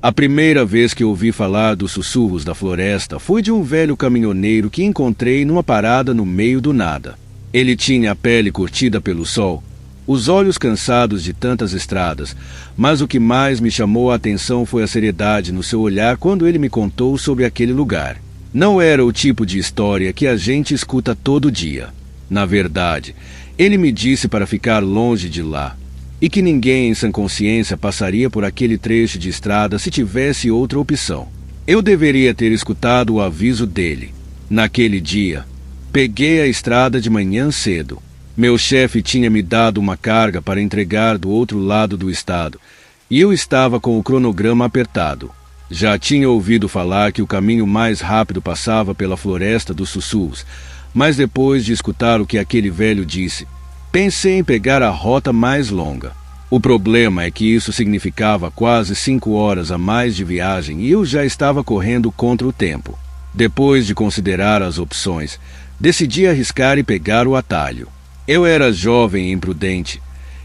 A primeira vez que ouvi falar dos sussurros da floresta foi de um velho caminhoneiro que encontrei numa parada no meio do nada. Ele tinha a pele curtida pelo sol, os olhos cansados de tantas estradas, mas o que mais me chamou a atenção foi a seriedade no seu olhar quando ele me contou sobre aquele lugar. Não era o tipo de história que a gente escuta todo dia. Na verdade, ele me disse para ficar longe de lá, e que ninguém em sã consciência passaria por aquele trecho de estrada se tivesse outra opção. Eu deveria ter escutado o aviso dele. Naquele dia, peguei a estrada de manhã cedo. Meu chefe tinha me dado uma carga para entregar do outro lado do estado, e eu estava com o cronograma apertado. Já tinha ouvido falar que o caminho mais rápido passava pela Floresta dos Sussurros, mas depois de escutar o que aquele velho disse, pensei em pegar a rota mais longa. O problema é que isso significava quase 5 horas a mais de viagem e eu já estava correndo contra o tempo. Depois de considerar as opções, decidi arriscar e pegar o atalho. Eu era jovem e imprudente,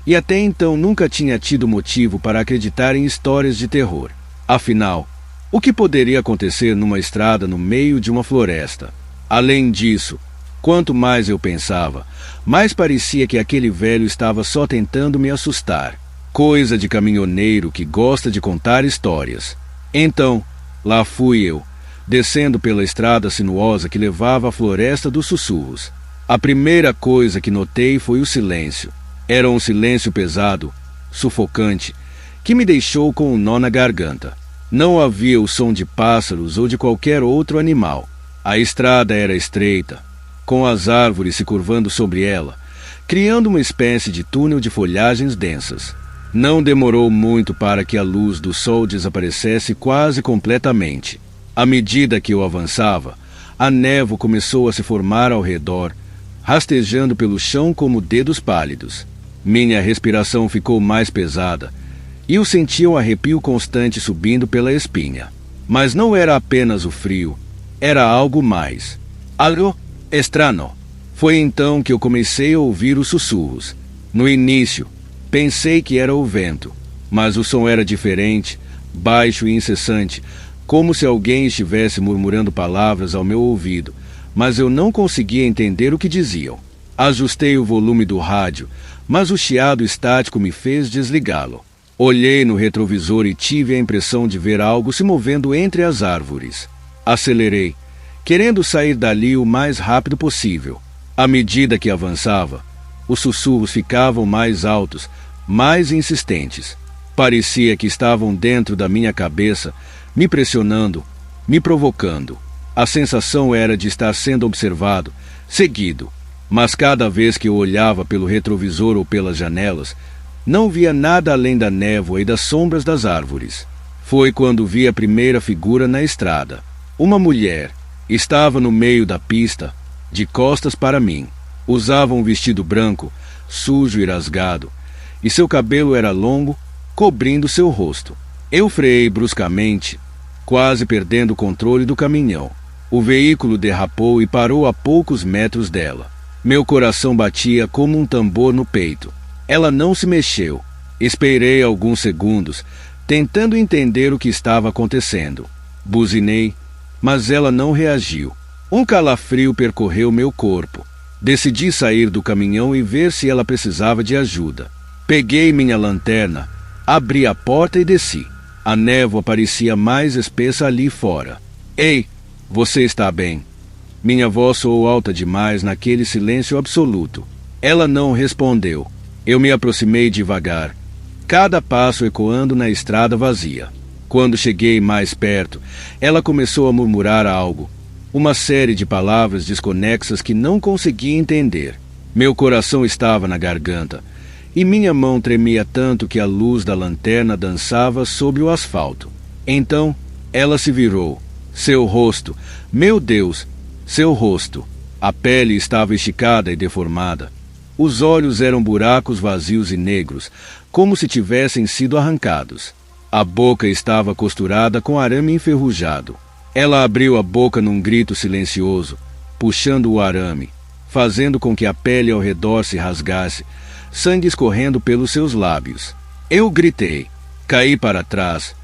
e até então nunca tinha tido motivo para acreditar em histórias de terror. Afinal, o que poderia acontecer numa estrada no meio de uma floresta? Além disso, quanto mais eu pensava, mais parecia que aquele velho estava só tentando me assustar. Coisa de caminhoneiro que gosta de contar histórias. Então, lá fui eu, descendo pela estrada sinuosa que levava à Floresta dos Sussurros. A primeira coisa que notei foi o silêncio. Era um silêncio pesado, sufocante, que me deixou com um nó na garganta. Não havia o som de pássaros ou de qualquer outro animal. A estrada era estreita, com as árvores se curvando sobre ela, criando uma espécie de túnel de folhagens densas. Não demorou muito para que a luz do sol desaparecesse quase completamente. À medida que eu avançava, a névoa começou a se formar ao redor, rastejando pelo chão como dedos pálidos. Minha respiração ficou mais pesada, e eu sentia um arrepio constante subindo pela espinha. Mas não era apenas o frio, era algo mais. Algo estranho. Foi então que eu comecei a ouvir os sussurros. No início, pensei que era o vento, mas o som era diferente, baixo e incessante, como se alguém estivesse murmurando palavras ao meu ouvido, mas eu não conseguia entender o que diziam. Ajustei o volume do rádio, mas o chiado estático me fez desligá-lo. Olhei no retrovisor e tive a impressão de ver algo se movendo entre as árvores. Acelerei, querendo sair dali o mais rápido possível. À medida que avançava, os sussurros ficavam mais altos, mais insistentes. Parecia que estavam dentro da minha cabeça, me pressionando, me provocando. A sensação era de estar sendo observado, seguido. Mas cada vez que eu olhava pelo retrovisor ou pelas janelas, não via nada além da névoa e das sombras das árvores. Foi quando vi a primeira figura na estrada. Uma mulher. Estava no meio da pista, de costas para mim. Usava um vestido branco, sujo e rasgado, e seu cabelo era longo, cobrindo seu rosto. Eu freiei bruscamente, quase perdendo o controle do caminhão. O veículo derrapou e parou a poucos metros dela. Meu coração batia como um tambor no peito. Ela não se mexeu. Esperei alguns segundos, tentando entender o que estava acontecendo. Buzinei, mas ela não reagiu. Um calafrio percorreu meu corpo. Decidi sair do caminhão e ver se ela precisava de ajuda. Peguei minha lanterna, abri a porta e desci. A névoa parecia mais espessa ali fora. Ei, você está bem? Minha voz soou alta demais naquele silêncio absoluto. Ela não respondeu. Eu me aproximei devagar, cada passo ecoando na estrada vazia. Quando cheguei mais perto, ela começou a murmurar algo, uma série de palavras desconexas que não conseguia entender. Meu coração estava na garganta, e minha mão tremia tanto que a luz da lanterna dançava sobre o asfalto. Então, ela se virou. Seu rosto, meu Deus, seu rosto. A pele estava esticada e deformada. Os olhos eram buracos vazios e negros, como se tivessem sido arrancados. A boca estava costurada com arame enferrujado. Ela abriu a boca num grito silencioso, puxando o arame, fazendo com que a pele ao redor se rasgasse, sangue escorrendo pelos seus lábios. Eu gritei, caí para trás,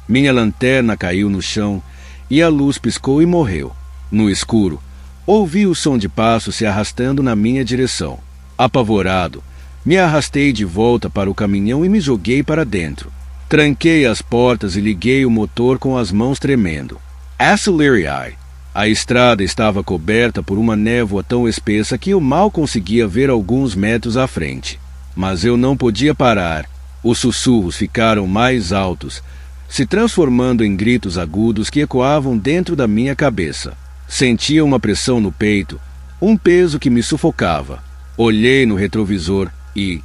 Minha lanterna caiu no chão e a luz piscou e morreu. No escuro, ouvi o som de passos se arrastando na minha direção. Apavorado, me arrastei de volta para o caminhão e me joguei para dentro. Tranquei as portas e liguei o motor com as mãos tremendo. Accelerei. A estrada estava coberta por uma névoa tão espessa que eu mal conseguia ver alguns metros à frente. Mas eu não podia parar. Os sussurros ficaram mais altos, se transformando em gritos agudos que ecoavam dentro da minha cabeça. Sentia uma pressão no peito, um peso que me sufocava. Olhei no retrovisor e,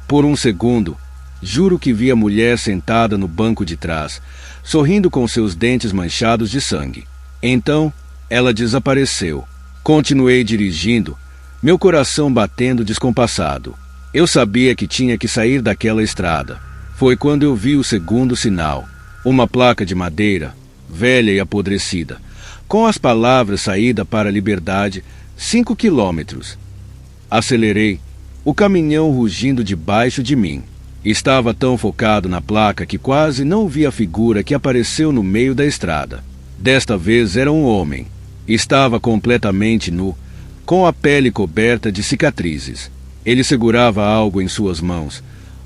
por um segundo, juro que vi a mulher sentada no banco de trás, sorrindo com seus dentes manchados de sangue. Então, ela desapareceu. Continuei dirigindo, meu coração batendo descompassado. Eu sabia que tinha que sair daquela estrada. Foi quando eu vi o segundo sinal. Uma placa de madeira, velha e apodrecida, com as palavras saída para a liberdade, 5 quilômetros. Acelerei, o caminhão rugindo debaixo de mim. Estava tão focado na placa que quase não vi a figura que apareceu no meio da estrada. Desta vez era um homem. Estava completamente nu, com a pele coberta de cicatrizes. Ele segurava algo em suas mãos,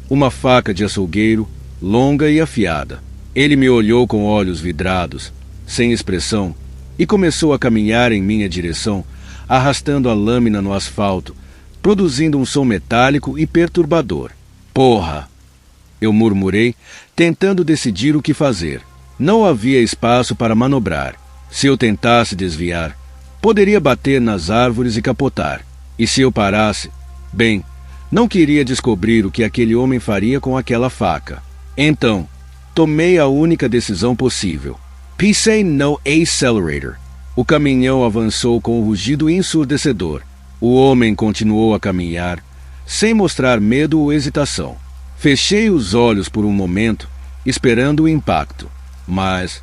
uma faca de açougueiro, longa e afiada. Ele me olhou com olhos vidrados, sem expressão, e começou a caminhar em minha direção, arrastando a lâmina no asfalto, produzindo um som metálico e perturbador. Porra! Eu murmurei, tentando decidir o que fazer. Não havia espaço para manobrar. Se eu tentasse desviar, poderia bater nas árvores e capotar. E se eu parasse, bem, não queria descobrir o que aquele homem faria com aquela faca. Então, tomei a única decisão possível. Pisei no accelerator. O caminhão avançou com um rugido ensurdecedor. O homem continuou a caminhar, sem mostrar medo ou hesitação. Fechei os olhos por um momento, esperando o impacto. Mas,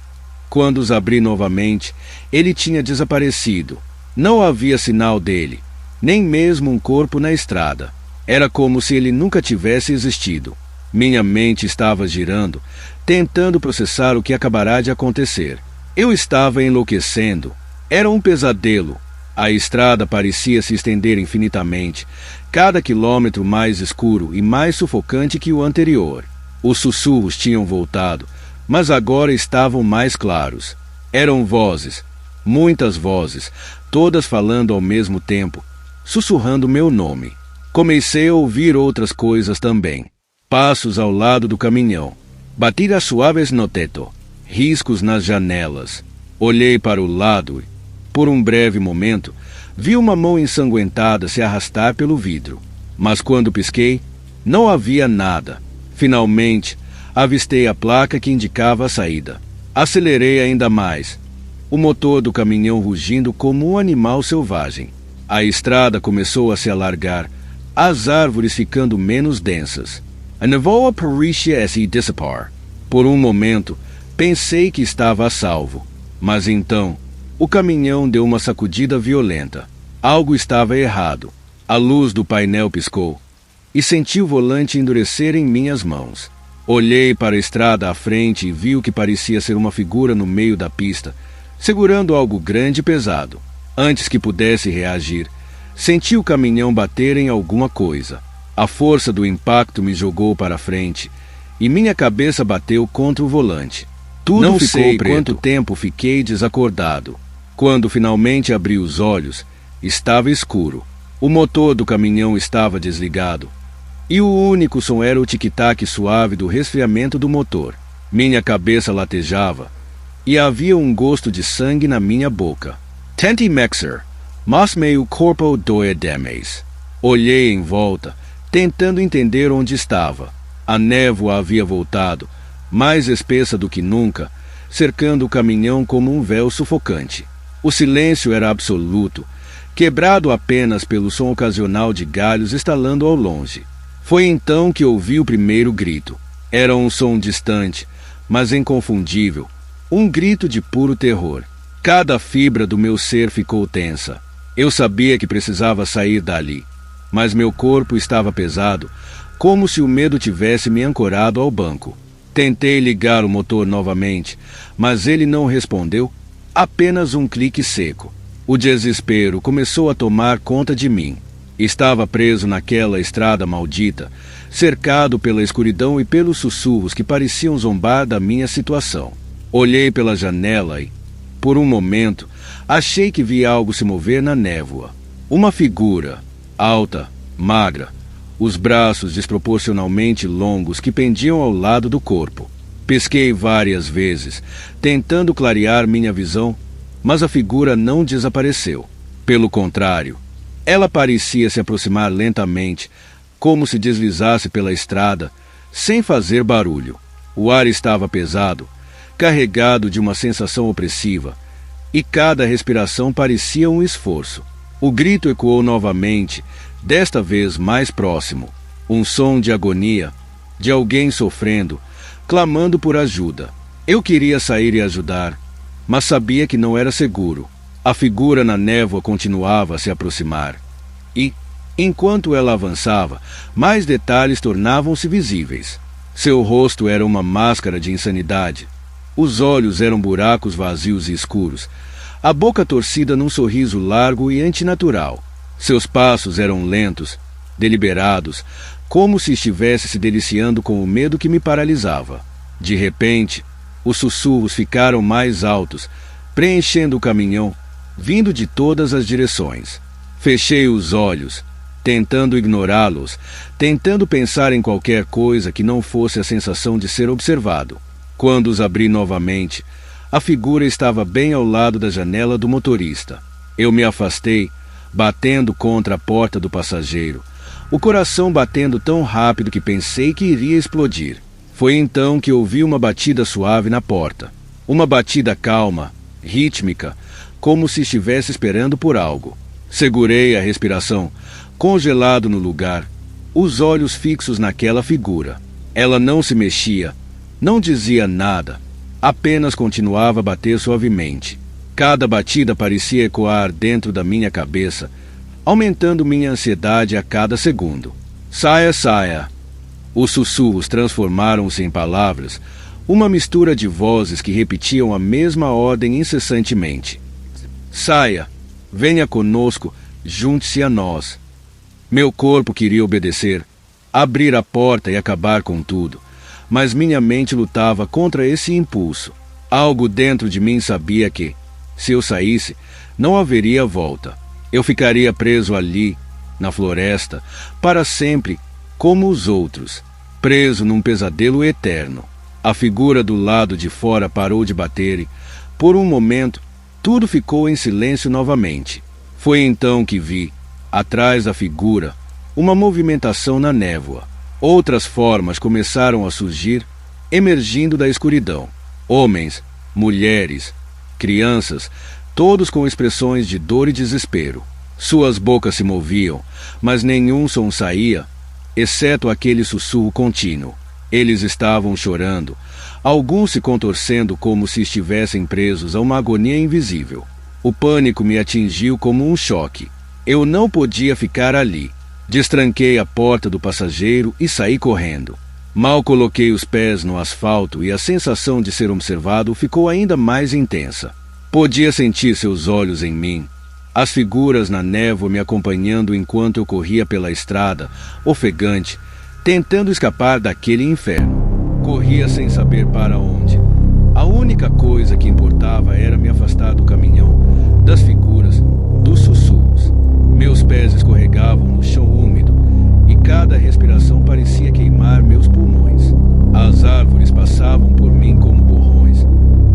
quando os abri novamente, ele tinha desaparecido. Não havia sinal dele, nem mesmo um corpo na estrada. Era como se ele nunca tivesse existido. Minha mente estava girando, tentando processar o que acabará de acontecer. Eu estava enlouquecendo. Era um pesadelo. A estrada parecia se estender infinitamente, cada quilômetro mais escuro e mais sufocante que o anterior. Os sussurros tinham voltado, mas agora estavam mais claros. Eram vozes, muitas vozes, todas falando ao mesmo tempo, sussurrando meu nome. Comecei a ouvir outras coisas também. Passos ao lado do caminhão, batidas suaves no teto, riscos nas janelas. Olhei para o lado e, por um breve momento, vi uma mão ensanguentada se arrastar pelo vidro. Mas quando pisquei, não havia nada. Finalmente, avistei a placa que indicava a saída. Acelerei ainda mais, o motor do caminhão rugindo como um animal selvagem. A estrada começou a se alargar, as árvores ficando menos densas. A névoa parecia se dissipar. Por um momento, pensei que estava a salvo. Mas então, o caminhão deu uma sacudida violenta. Algo estava errado. A luz do painel piscou e senti o volante endurecer em minhas mãos. Olhei para a estrada à frente e vi o que parecia ser uma figura no meio da pista, segurando algo grande e pesado. Antes que pudesse reagir, senti o caminhão bater em alguma coisa. A força do impacto me jogou para frente e minha cabeça bateu contra o volante. Tudo não sei quanto tempo fiquei desacordado. Quando finalmente abri os olhos, estava escuro. O motor do caminhão estava desligado e o único som era o tic-tac suave do resfriamento do motor. Minha cabeça latejava e havia um gosto de sangue na minha boca. Tenti mexer, mas meio corpo doedemes. Olhei em volta, tentando entender onde estava. A névoa havia voltado, mais espessa do que nunca, cercando o caminhão como um véu sufocante. O silêncio era absoluto, quebrado apenas pelo som ocasional de galhos estalando ao longe. Foi então que ouvi o primeiro grito. Era um som distante, mas inconfundível, um grito de puro terror. Cada fibra do meu ser ficou tensa. Eu sabia que precisava sair dali, mas meu corpo estava pesado, como se o medo tivesse me ancorado ao banco. Tentei ligar o motor novamente, mas ele não respondeu, apenas um clique seco. O desespero começou a tomar conta de mim. Estava preso naquela estrada maldita, cercado pela escuridão e pelos sussurros que pareciam zombar da minha situação. Olhei pela janela e, por um momento, achei que vi algo se mover na névoa. Uma figura, alta, magra, os braços desproporcionalmente longos que pendiam ao lado do corpo. Pisquei várias vezes, tentando clarear minha visão, mas a figura não desapareceu. Pelo contrário, ela parecia se aproximar lentamente, como se deslizasse pela estrada, sem fazer barulho. O ar estava pesado, carregado de uma sensação opressiva, e cada respiração parecia um esforço. O grito ecoou novamente, desta vez mais próximo. Um som de agonia, de alguém sofrendo, clamando por ajuda. Eu queria sair e ajudar, mas sabia que não era seguro. A figura na névoa continuava a se aproximar. E, enquanto ela avançava, mais detalhes tornavam-se visíveis. Seu rosto era uma máscara de insanidade. Os olhos eram buracos vazios e escuros, a boca torcida num sorriso largo e antinatural. Seus passos eram lentos, deliberados, como se estivesse se deliciando com o medo que me paralisava. De repente, os sussurros ficaram mais altos, preenchendo o caminhão, vindo de todas as direções. Fechei os olhos, tentando ignorá-los, tentando pensar em qualquer coisa que não fosse a sensação de ser observado. Quando os abri novamente, a figura estava bem ao lado da janela do motorista. Eu me afastei, batendo contra a porta do passageiro, o coração batendo tão rápido que pensei que iria explodir. Foi então que ouvi uma batida suave na porta. Uma batida calma, rítmica, como se estivesse esperando por algo. Segurei a respiração, congelado no lugar, os olhos fixos naquela figura. Ela não se mexia, não dizia nada, apenas continuava a bater suavemente. Cada batida parecia ecoar dentro da minha cabeça, aumentando minha ansiedade a cada segundo. Saia, saia! Os sussurros transformaram-se em palavras, uma mistura de vozes que repetiam a mesma ordem incessantemente. Saia! Venha conosco, junte-se a nós. Meu corpo queria obedecer, abrir a porta e acabar com tudo, mas minha mente lutava contra esse impulso. Algo dentro de mim sabia que, se eu saísse, não haveria volta. Eu ficaria preso ali, na floresta, para sempre, como os outros, preso num pesadelo eterno. A figura do lado de fora parou de bater e, por um momento, tudo ficou em silêncio novamente. Foi então que vi, atrás da figura, uma movimentação na névoa. Outras formas começaram a surgir, emergindo da escuridão. Homens, mulheres, crianças, todos com expressões de dor e desespero. Suas bocas se moviam, mas nenhum som saía, exceto aquele sussurro contínuo. Eles estavam chorando, alguns se contorcendo como se estivessem presos a uma agonia invisível. O pânico me atingiu como um choque. Eu não podia ficar ali. Destranquei a porta do passageiro e saí correndo. Mal coloquei os pés no asfalto e a sensação de ser observado ficou ainda mais intensa. Podia sentir seus olhos em mim, as figuras na névoa me acompanhando enquanto eu corria pela estrada, ofegante, tentando escapar daquele inferno. Corria sem saber para onde. A única coisa que importava era me afastar do caminhão, das figuras, dos sussurros. Meus pés escorregavam no chão úmido e cada respiração parecia queimar meus pulmões. As árvores passavam por mim como borrões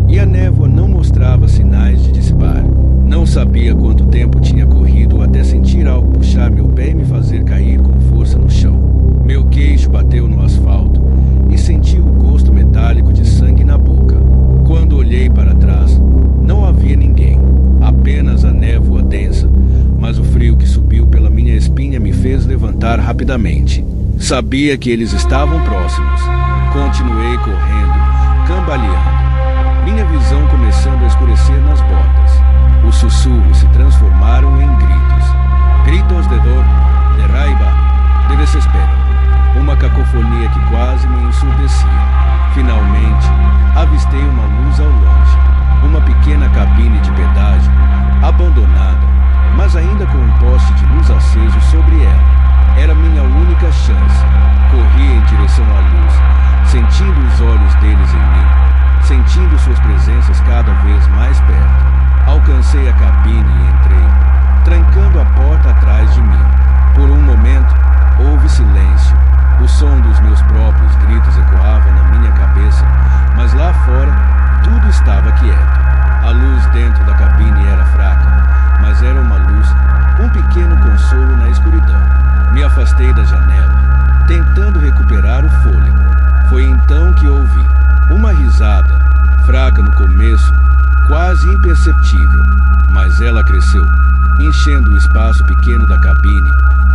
e a névoa não mostrava sinais de dissipar. Não sabia quanto tempo tinha corrido até sentir algo puxar meu pé e me fazer cair com força no chão. Meu queixo bateu no asfalto e senti o gosto metálico de sangue na boca. Quando olhei para trás, não havia ninguém, apenas a névoa densa, mas o frio que subiu pela minha espinha me fez levantar rapidamente. Sabia que eles estavam próximos. Continuei correndo, cambaleando, minha visão começando a escurecer nas bordas. Os sussurros se transformaram em gritos. Gritos de dor, de raiva, de desespero. Uma cacofonia que quase me ensurdecia. Finalmente, sentindo suas presenças cada vez mais perto. Alcancei a cabine e entrei, trancando a porta atrás de mim. Por um momento, houve silêncio. O som dos meus próprios gritos ecoava na minha cabeça, mas lá fora, tudo estava quieto. A luz dentro da cabine era fraca, mas era uma luz, um pequeno consolo na escuridão. Me afastei da janela, tentando recuperar o fôlego. Foi então que ouvi uma risada, fraca no começo, quase imperceptível, mas ela cresceu, enchendo o espaço pequeno da cabine.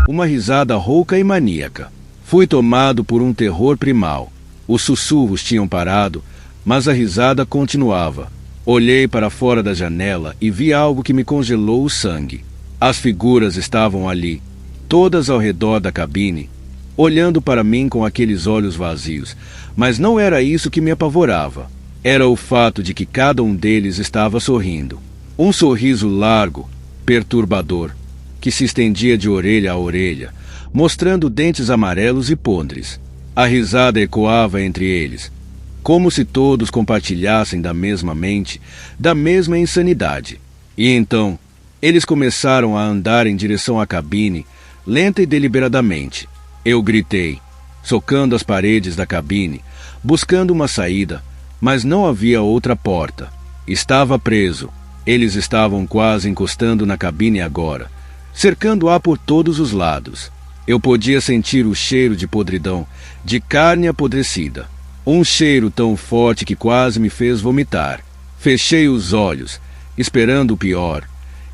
Uma risada rouca e maníaca. Fui tomado por um terror primal. Os sussurros tinham parado, mas a risada continuava. Olhei para fora da janela e vi algo que me congelou o sangue. As figuras estavam ali, todas ao redor da cabine, olhando para mim com aqueles olhos vazios, mas não era isso que me apavorava. Era o fato de que cada um deles estava sorrindo. Um sorriso largo, perturbador, que se estendia de orelha a orelha, mostrando dentes amarelos e podres. A risada ecoava entre eles, como se todos compartilhassem da mesma mente, da mesma insanidade. E então, eles começaram a andar em direção à cabine, lenta e deliberadamente. Eu gritei, socando as paredes da cabine, buscando uma saída, mas não havia outra porta. Estava preso. Eles estavam quase encostando na cabine agora, cercando-a por todos os lados. Eu podia sentir o cheiro de podridão, de carne apodrecida. Um cheiro tão forte que quase me fez vomitar. Fechei os olhos, esperando o pior,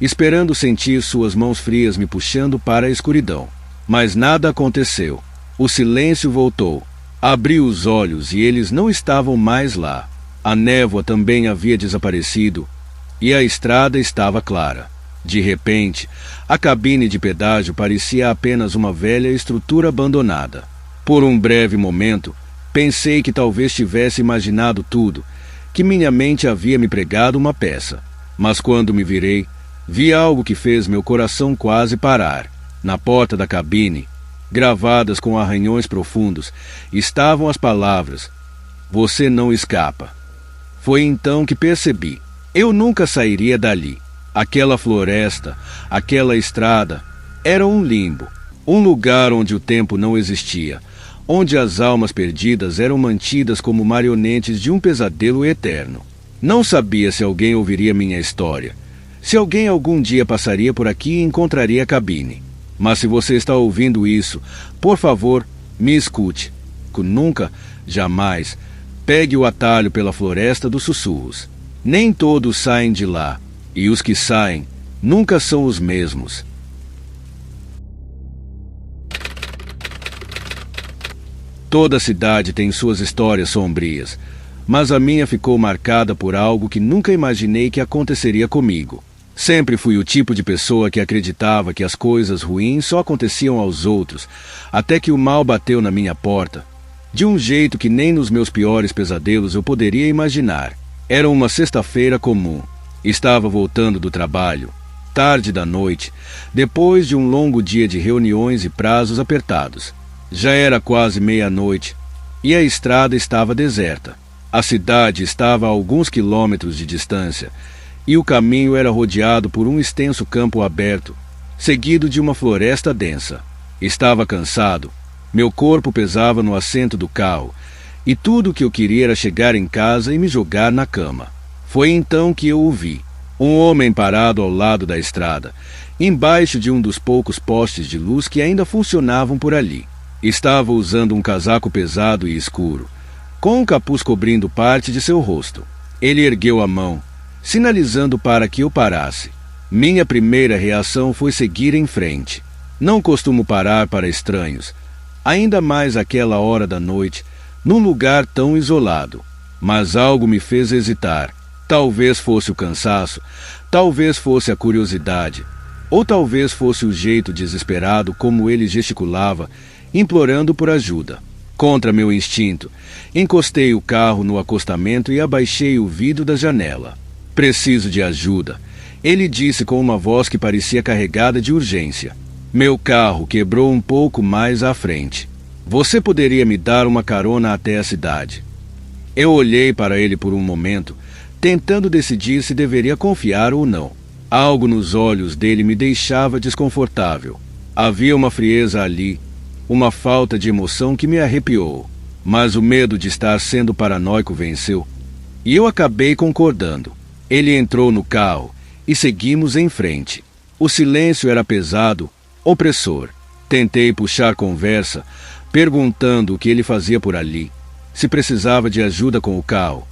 esperando sentir suas mãos frias me puxando para a escuridão. Mas nada aconteceu. O silêncio voltou. Abri os olhos e eles não estavam mais lá. A névoa também havia desaparecido e a estrada estava clara. De repente, a cabine de pedágio parecia apenas uma velha estrutura abandonada. Por um breve momento, pensei que talvez tivesse imaginado tudo, que minha mente havia me pregado uma peça. Mas quando me virei, vi algo que fez meu coração quase parar. Na porta da cabine, gravadas com arranhões profundos, estavam as palavras: "Você não escapa." Foi então que percebi. Eu nunca sairia dali. Aquela floresta, aquela estrada, era um limbo. Um lugar onde o tempo não existia, onde as almas perdidas eram mantidas como marionetes de um pesadelo eterno. Não sabia se alguém ouviria minha história, se alguém algum dia passaria por aqui e encontraria a cabine. Mas se você está ouvindo isso, por favor, me escute. Nunca, jamais, pegue o atalho pela floresta dos sussurros. Nem todos saem de lá, e os que saem nunca são os mesmos. Toda cidade tem suas histórias sombrias, mas a minha ficou marcada por algo que nunca imaginei que aconteceria comigo. Sempre fui o tipo de pessoa que acreditava que as coisas ruins só aconteciam aos outros, até que o mal bateu na minha porta, de um jeito que nem nos meus piores pesadelos eu poderia imaginar. Era uma sexta-feira comum. Estava voltando do trabalho, tarde da noite, depois de um longo dia de reuniões e prazos apertados. Já era quase meia-noite e a estrada estava deserta. A cidade estava a alguns quilômetros de distância e o caminho era rodeado por um extenso campo aberto, seguido de uma floresta densa. Estava cansado, meu corpo pesava no assento do carro e tudo o que eu queria era chegar em casa e me jogar na cama. Foi então que eu o vi. Um homem parado ao lado da estrada, embaixo de um dos poucos postes de luz que ainda funcionavam por ali. Estava usando um casaco pesado e escuro, com um capuz cobrindo parte de seu rosto. Ele ergueu a mão, sinalizando para que eu parasse. Minha primeira reação foi seguir em frente. Não costumo parar para estranhos, ainda mais àquela hora da noite, num lugar tão isolado. Mas algo me fez hesitar. Talvez fosse o cansaço, talvez fosse a curiosidade, ou talvez fosse o jeito desesperado como ele gesticulava, implorando por ajuda. Contra meu instinto, encostei o carro no acostamento e abaixei o vidro da janela. "Preciso de ajuda", ele disse com uma voz que parecia carregada de urgência. Meu carro quebrou um pouco mais à frente. "Você poderia me dar uma carona até a cidade?" Eu olhei para ele por um momento, tentando decidir se deveria confiar ou não. Algo nos olhos dele me deixava desconfortável. Havia uma frieza ali, uma falta de emoção que me arrepiou. Mas o medo de estar sendo paranoico venceu. E eu acabei concordando. Ele entrou no carro e seguimos em frente. O silêncio era pesado, opressor. Tentei puxar conversa, perguntando o que ele fazia por ali, se precisava de ajuda com o carro,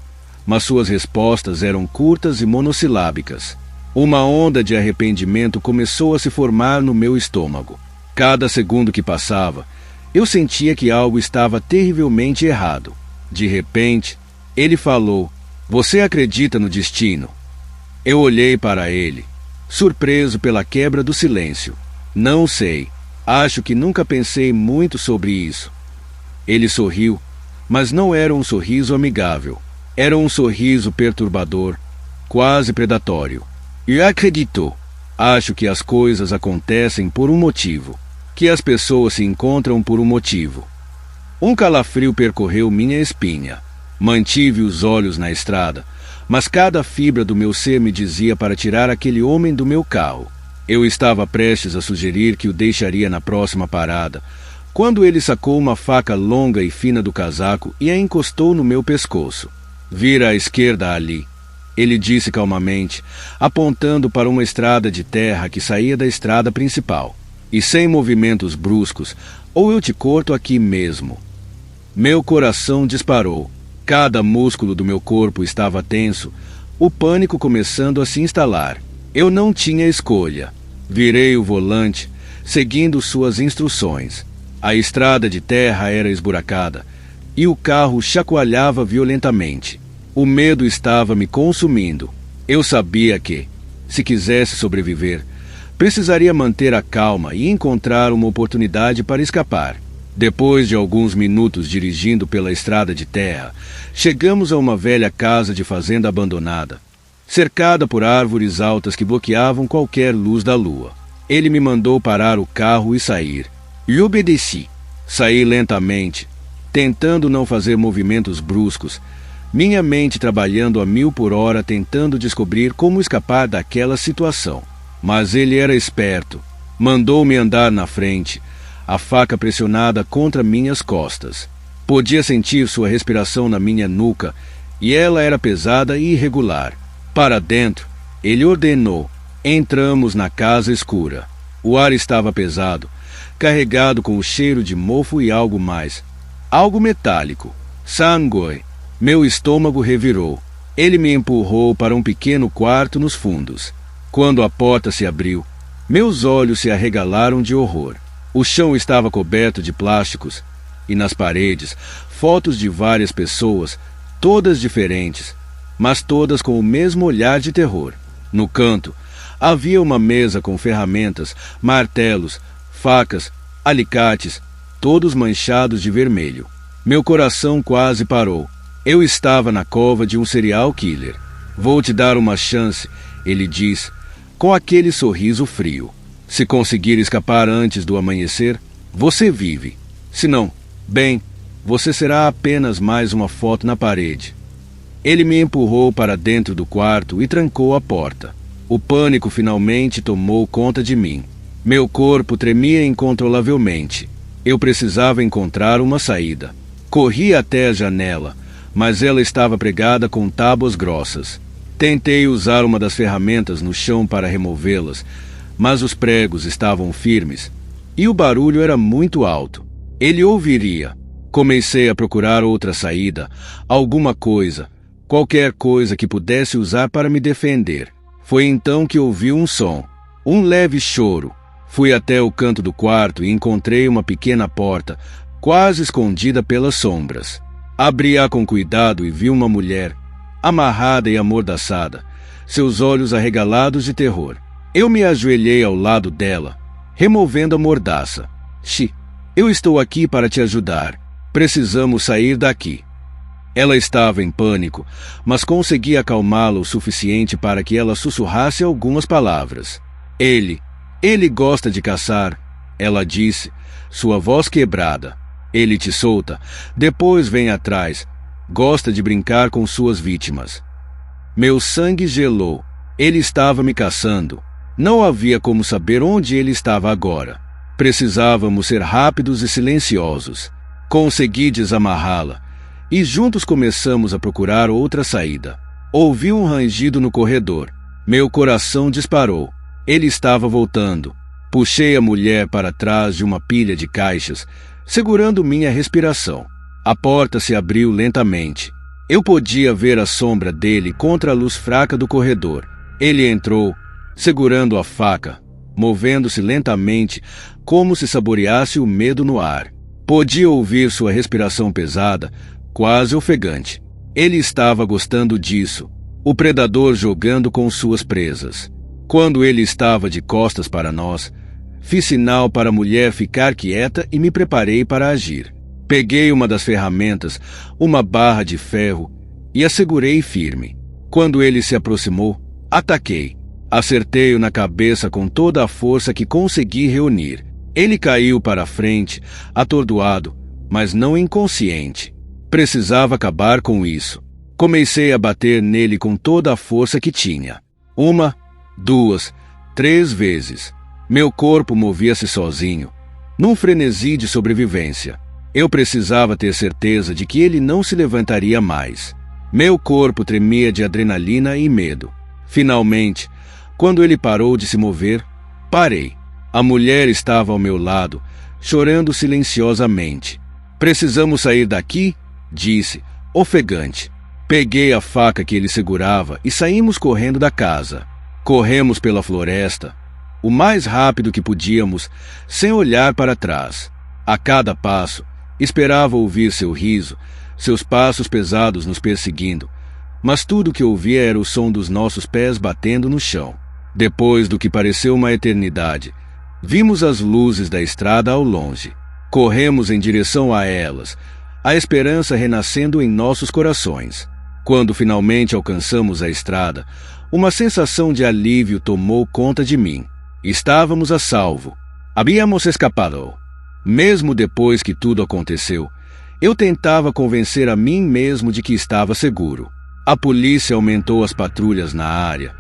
mas suas respostas eram curtas e monossilábicas. Uma onda de arrependimento começou a se formar no meu estômago. Cada segundo que passava, eu sentia que algo estava terrivelmente errado. De repente, ele falou: "Você acredita no destino?" Eu olhei para ele, surpreso pela quebra do silêncio. "Não sei. Acho que nunca pensei muito sobre isso." Ele sorriu, mas não era um sorriso amigável. Era um sorriso perturbador, quase predatório. E acreditou. Acho que as coisas acontecem por um motivo, que as pessoas se encontram por um motivo. Um calafrio percorreu minha espinha. Mantive os olhos na estrada, mas cada fibra do meu ser me dizia para tirar aquele homem do meu carro. Eu estava prestes a sugerir que o deixaria na próxima parada, quando ele sacou uma faca longa e fina do casaco e a encostou no meu pescoço. "Vira à esquerda ali", ele disse calmamente, apontando para uma estrada de terra que saía da estrada principal. "E sem movimentos bruscos, ou eu te corto aqui mesmo." Meu coração disparou. Cada músculo do meu corpo estava tenso, o pânico começando a se instalar. Eu não tinha escolha. Virei o volante, seguindo suas instruções. A estrada de terra era esburacada e o carro chacoalhava violentamente. O medo estava me consumindo. Eu sabia que, se quisesse sobreviver, precisaria manter a calma e encontrar uma oportunidade para escapar. Depois de alguns minutos dirigindo pela estrada de terra, chegamos a uma velha casa de fazenda abandonada, cercada por árvores altas que bloqueavam qualquer luz da lua. Ele me mandou parar o carro e sair. E obedeci. Saí lentamente, tentando não fazer movimentos bruscos, minha mente trabalhando a 1000 por hora tentando descobrir como escapar daquela situação. Mas ele era esperto. Mandou-me andar na frente, a faca pressionada contra minhas costas. Podia sentir sua respiração na minha nuca, e ela era pesada e irregular. "Para dentro", ele ordenou. Entramos na casa escura. O ar estava pesado, carregado com o cheiro de mofo e algo mais. Algo metálico. Sangue. Meu estômago revirou. Ele me empurrou para um pequeno quarto nos fundos. Quando a porta se abriu, meus olhos se arregalaram de horror. O chão estava coberto de plásticos, e nas paredes, fotos de várias pessoas, todas diferentes, mas todas com o mesmo olhar de terror. No canto, havia uma mesa com ferramentas, martelos, facas, alicates, todos manchados de vermelho. Meu coração quase parou. Eu estava na cova de um serial killer. "Vou te dar uma chance", ele diz, com aquele sorriso frio. "Se conseguir escapar antes do amanhecer, você vive. Se não, bem, você será apenas mais uma foto na parede." Ele me empurrou para dentro do quarto e trancou a porta. O pânico finalmente tomou conta de mim. Meu corpo tremia incontrolavelmente. Eu precisava encontrar uma saída. Corri até a janela, mas ela estava pregada com tábuas grossas. Tentei usar uma das ferramentas no chão para removê-las, mas os pregos estavam firmes e o barulho era muito alto. Ele ouviria. Comecei a procurar outra saída, alguma coisa, qualquer coisa que pudesse usar para me defender. Foi então que ouvi um som, um leve choro. Fui até o canto do quarto e encontrei uma pequena porta, quase escondida pelas sombras. Abri-a com cuidado e vi uma mulher, amarrada e amordaçada, seus olhos arregalados de terror. Eu me ajoelhei ao lado dela, removendo a mordaça. Eu estou aqui para te ajudar. Precisamos sair daqui." Ela estava em pânico, mas consegui acalmá-la o suficiente para que ela sussurrasse algumas palavras. Ele gosta de caçar", ela disse, sua voz quebrada. "Ele te solta, depois vem atrás, Gosta de brincar com suas vítimas. Meu sangue gelou. Ele estava me caçando. Não havia como saber onde ele estava agora. Precisávamos ser rápidos e silenciosos. Consegui desamarrá-la, e juntos começamos a procurar outra saída. Ouvi um rangido no corredor. Meu coração disparou. Ele estava voltando. Puxei a mulher para trás de uma pilha de caixas, segurando minha respiração. A porta se abriu lentamente. Eu podia ver a sombra dele contra a luz fraca do corredor. Ele entrou, segurando a faca, movendo-se lentamente, como se saboreasse o medo no ar. Podia ouvir sua respiração pesada, quase ofegante. Ele estava gostando disso, o predador jogando com suas presas. Quando ele estava de costas para nós, fiz sinal para a mulher ficar quieta e me preparei para agir. Peguei uma das ferramentas, uma barra de ferro, e a segurei firme. Quando ele se aproximou, ataquei. Acertei-o na cabeça com toda a força que consegui reunir. Ele caiu para a frente, atordoado, mas não inconsciente. Precisava acabar com isso. Comecei a bater nele com toda a força que tinha. 1, 2, 3 vezes. Meu corpo movia-se sozinho, num frenesi de sobrevivência. Eu precisava ter certeza de que ele não se levantaria mais. Meu corpo tremia de adrenalina e medo. Finalmente, quando ele parou de se mover, parei. A mulher estava ao meu lado, chorando silenciosamente. "Precisamos sair daqui", disse, ofegante. Peguei a faca que ele segurava e saímos correndo da casa. Corremos pela floresta, o mais rápido que podíamos, sem olhar para trás. A cada passo, esperava ouvir seu riso, seus passos pesados nos perseguindo, mas tudo o que ouvia era o som dos nossos pés batendo no chão. Depois do que pareceu uma eternidade, vimos as luzes da estrada ao longe. Corremos em direção a elas, a esperança renascendo em nossos corações. Quando finalmente alcançamos a estrada, uma sensação de alívio tomou conta de mim. Estávamos a salvo. Habíamos escapado. Mesmo depois que tudo aconteceu, eu tentava convencer a mim mesmo de que estava seguro. A polícia aumentou as patrulhas na área,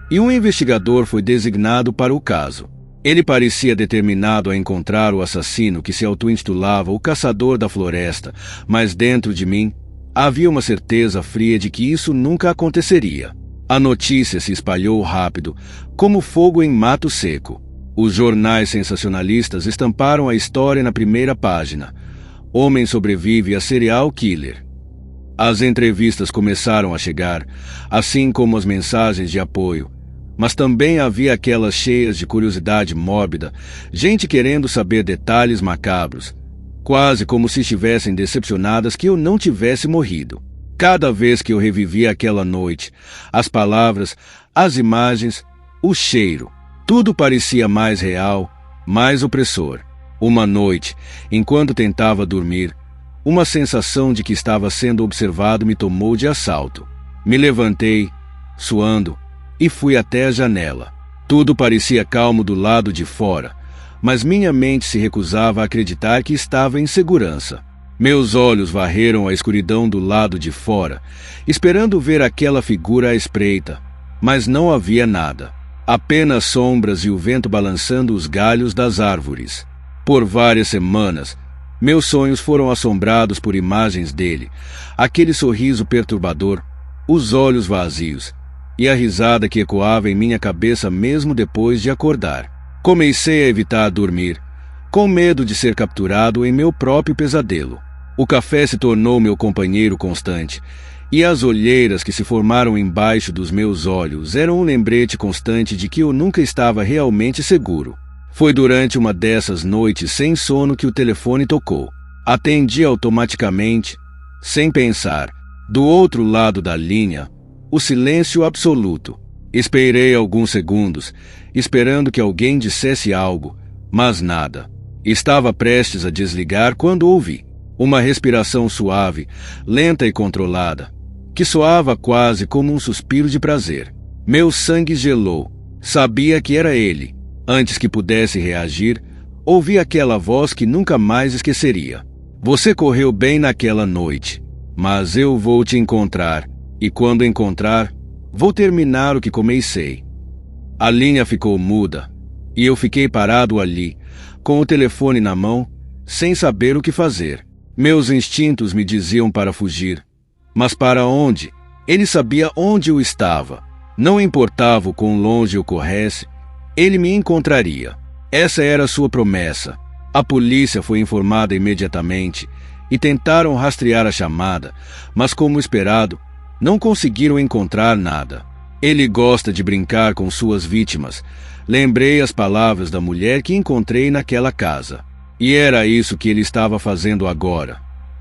e um investigador foi designado para o caso. Ele parecia determinado a encontrar o assassino que se auto-intitulava o Caçador da Floresta, mas dentro de mim havia uma certeza fria de que isso nunca aconteceria. A notícia se espalhou rápido, como fogo em mato seco. Os jornais sensacionalistas estamparam a história na primeira página. Homem sobrevive a serial killer. As entrevistas começaram a chegar, assim como as mensagens de apoio. Mas também havia aquelas cheias de curiosidade mórbida, gente querendo saber detalhes macabros, quase como se estivessem decepcionadas que eu não tivesse morrido. Cada vez que eu revivia aquela noite, as palavras, as imagens, o cheiro, tudo parecia mais real, mais opressor. Uma noite, enquanto tentava dormir, uma sensação de que estava sendo observado me tomou de assalto. Me levantei, suando, e fui até a janela. Tudo parecia calmo do lado de fora, mas minha mente se recusava a acreditar que estava em segurança. Meus olhos varreram a escuridão do lado de fora, esperando ver aquela figura à espreita, mas não havia nada. Apenas sombras e o vento balançando os galhos das árvores. Por várias semanas, meus sonhos foram assombrados por imagens dele, aquele sorriso perturbador, os olhos vazios, e a risada que ecoava em minha cabeça mesmo depois de acordar. Comecei a evitar dormir, com medo de ser capturado em meu próprio pesadelo. O café se tornou meu companheiro constante, e as olheiras que se formaram embaixo dos meus olhos eram um lembrete constante de que eu nunca estava realmente seguro. Foi durante uma dessas noites sem sono que o telefone tocou. Atendi automaticamente, sem pensar. Do outro lado da linha, o silêncio absoluto. Esperei alguns segundos, esperando que alguém dissesse algo, mas nada. Estava prestes a desligar quando ouvi uma respiração suave, lenta e controlada, que soava quase como um suspiro de prazer. Meu sangue gelou. Sabia que era ele. Antes que pudesse reagir, ouvi aquela voz que nunca mais esqueceria. "Você correu bem naquela noite", Mas eu vou te encontrar, e quando encontrar, vou terminar o que comecei. A linha ficou muda, e eu fiquei parado ali, com o telefone na mão, sem saber o que fazer. Meus instintos me diziam para fugir. Mas para onde? Ele sabia onde eu estava. Não importava o quão longe eu corresse, ele me encontraria. Essa era sua promessa. A polícia foi informada imediatamente e tentaram rastrear a chamada, mas como esperado, não conseguiram encontrar nada. Ele gosta de brincar com suas vítimas. Lembrei as palavras da mulher que encontrei naquela casa. E era isso que ele estava fazendo agora.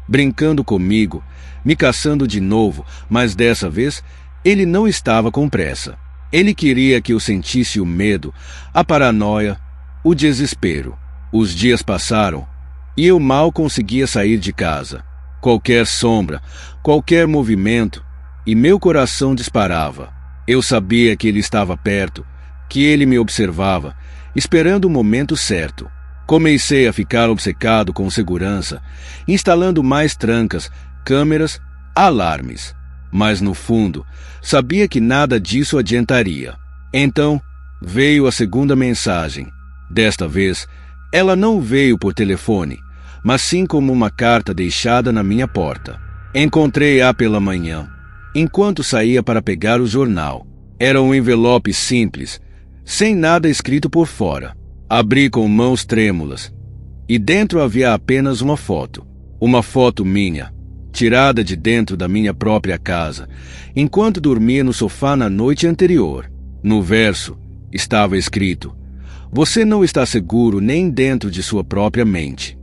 Brincando comigo, me caçando de novo, mas dessa vez ele não estava com pressa. Ele queria que eu sentisse o medo, a paranoia, o desespero. Os dias passaram e eu mal conseguia sair de casa. Qualquer sombra, qualquer movimento, e meu coração disparava. Eu sabia que ele estava perto, que ele me observava, esperando o momento certo. Comecei a ficar obcecado com segurança, instalando mais trancas, câmeras, alarmes. Mas no fundo, sabia que nada disso adiantaria. Então, veio a segunda mensagem. Desta vez, ela não veio por telefone, mas sim como uma carta deixada na minha porta. Encontrei-a pela manhã, enquanto saía para pegar o jornal. Era um envelope simples, sem nada escrito por fora. Abri com mãos trêmulas, e dentro havia apenas uma foto minha, tirada de dentro da minha própria casa, enquanto dormia no sofá na noite anterior. No verso estava escrito: "Você não está seguro nem dentro de sua própria mente."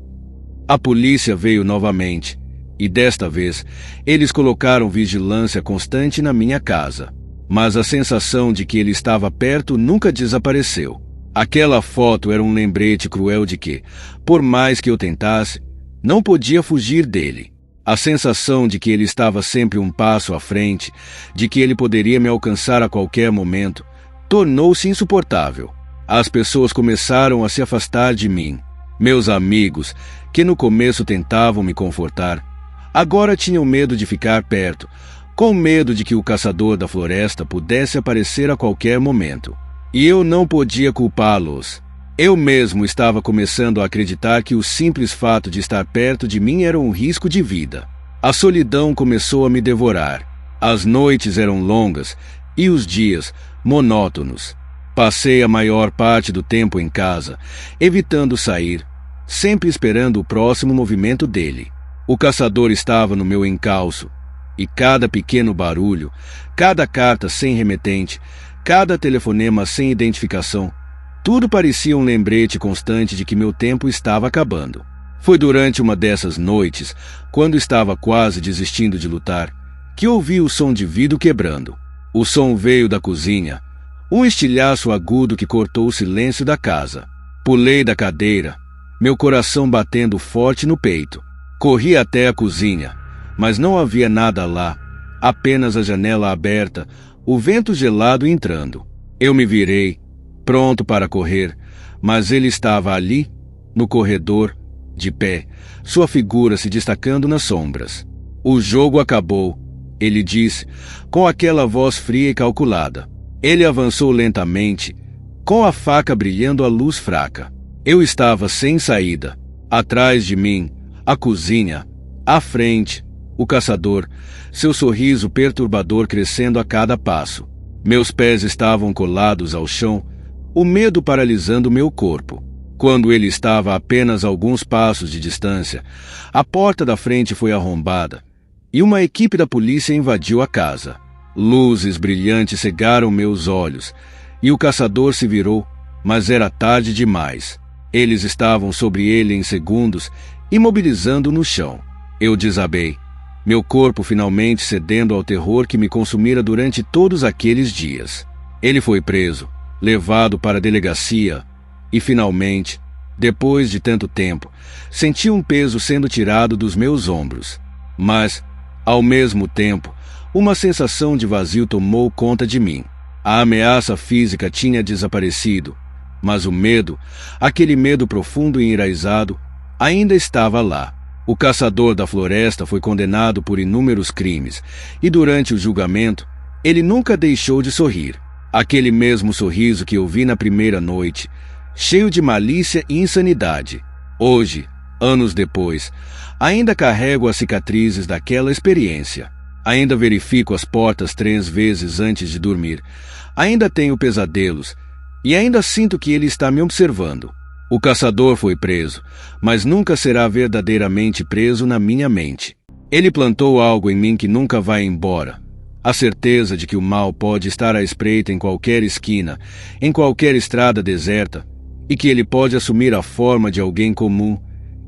A polícia veio novamente, e desta vez eles colocaram vigilância constante na minha casa. Mas a sensação de que ele estava perto nunca desapareceu. Aquela foto era um lembrete cruel de que, por mais que eu tentasse, não podia fugir dele. A sensação de que ele estava sempre um passo à frente, de que ele poderia me alcançar a qualquer momento, tornou-se insuportável. As pessoas começaram a se afastar de mim. Meus amigos, que no começo tentavam me confortar, agora tinham medo de ficar perto, com medo de que o caçador da floresta pudesse aparecer a qualquer momento. E eu não podia culpá-los. Eu mesmo estava começando a acreditar que o simples fato de estar perto de mim era um risco de vida. A solidão começou a me devorar. As noites eram longas e os dias monótonos. Passei a maior parte do tempo em casa, evitando sair, sempre esperando o próximo movimento dele. O caçador estava no meu encalço, e cada pequeno barulho, cada carta sem remetente, cada telefonema sem identificação, tudo parecia um lembrete constante de que meu tempo estava acabando. Foi durante uma dessas noites, quando estava quase desistindo de lutar, que ouvi o som de vidro quebrando. O som veio da cozinha, um estilhaço agudo que cortou o silêncio da casa. Pulei da cadeira, meu coração batendo forte no peito. Corri até a cozinha, mas não havia nada lá, apenas a janela aberta, o vento gelado entrando. Eu me virei, pronto para correr, mas ele estava ali, no corredor, de pé, sua figura se destacando nas sombras. "O jogo acabou", ele disse, com aquela voz fria e calculada. Ele avançou lentamente, com a faca brilhando à luz fraca. Eu estava sem saída. Atrás de mim, a cozinha, à frente, o caçador, seu sorriso perturbador crescendo a cada passo. Meus pés estavam colados ao chão, o medo paralisando meu corpo. Quando ele estava a apenas alguns passos de distância, a porta da frente foi arrombada e uma equipe da polícia invadiu a casa. Luzes brilhantes cegaram meus olhos e o caçador se virou, mas era tarde demais. Eles estavam sobre ele em segundos, imobilizando no chão. Eu desabei, meu corpo finalmente cedendo ao terror que me consumira durante todos aqueles dias. Ele foi preso, levado para a delegacia e, finalmente, depois de tanto tempo, senti um peso sendo tirado dos meus ombros. Mas, ao mesmo tempo, uma sensação de vazio tomou conta de mim. A ameaça física tinha desaparecido, mas o medo, aquele medo profundo e enraizado, ainda estava lá. O caçador da floresta foi condenado por inúmeros crimes, e durante o julgamento, ele nunca deixou de sorrir. Aquele mesmo sorriso que eu vi na primeira noite, cheio de malícia e insanidade. Hoje, anos depois, ainda carrego as cicatrizes daquela experiência. Ainda verifico as portas 3 vezes antes de dormir. Ainda tenho pesadelos, e ainda sinto que ele está me observando. O caçador foi preso, mas nunca será verdadeiramente preso na minha mente. Ele plantou algo em mim que nunca vai embora. A certeza de que o mal pode estar à espreita em qualquer esquina, em qualquer estrada deserta, e que ele pode assumir a forma de alguém comum,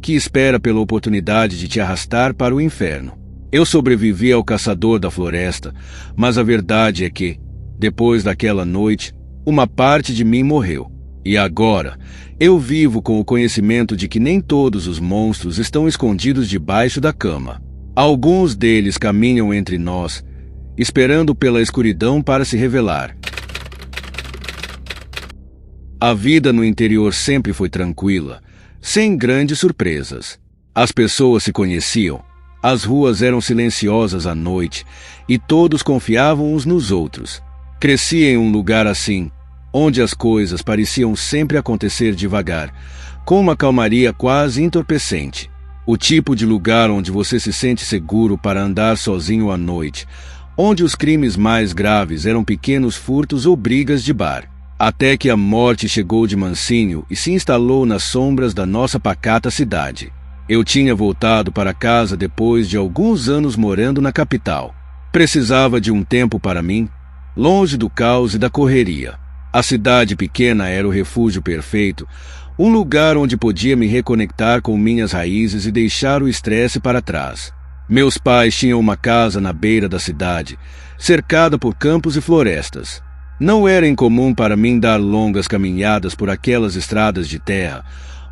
que espera pela oportunidade de te arrastar para o inferno. Eu sobrevivi ao caçador da floresta, mas a verdade é que, depois daquela noite, uma parte de mim morreu. E agora, eu vivo com o conhecimento de que nem todos os monstros estão escondidos debaixo da cama. Alguns deles caminham entre nós, esperando pela escuridão para se revelar. A vida no interior sempre foi tranquila, sem grandes surpresas. As pessoas se conheciam, as ruas eram silenciosas à noite e todos confiavam uns nos outros. Cresci em um lugar assim, onde as coisas pareciam sempre acontecer devagar, com uma calmaria quase entorpecente. O tipo de lugar onde você se sente seguro para andar sozinho à noite, onde os crimes mais graves eram pequenos furtos ou brigas de bar. Até que a morte chegou de mansinho e se instalou nas sombras da nossa pacata cidade. Eu tinha voltado para casa depois de alguns anos morando na capital. Precisava de um tempo para mim, longe do caos e da correria. A cidade pequena era o refúgio perfeito, um lugar onde podia me reconectar com minhas raízes e deixar o estresse para trás. Meus pais tinham uma casa na beira da cidade, cercada por campos e florestas. Não era incomum para mim dar longas caminhadas por aquelas estradas de terra,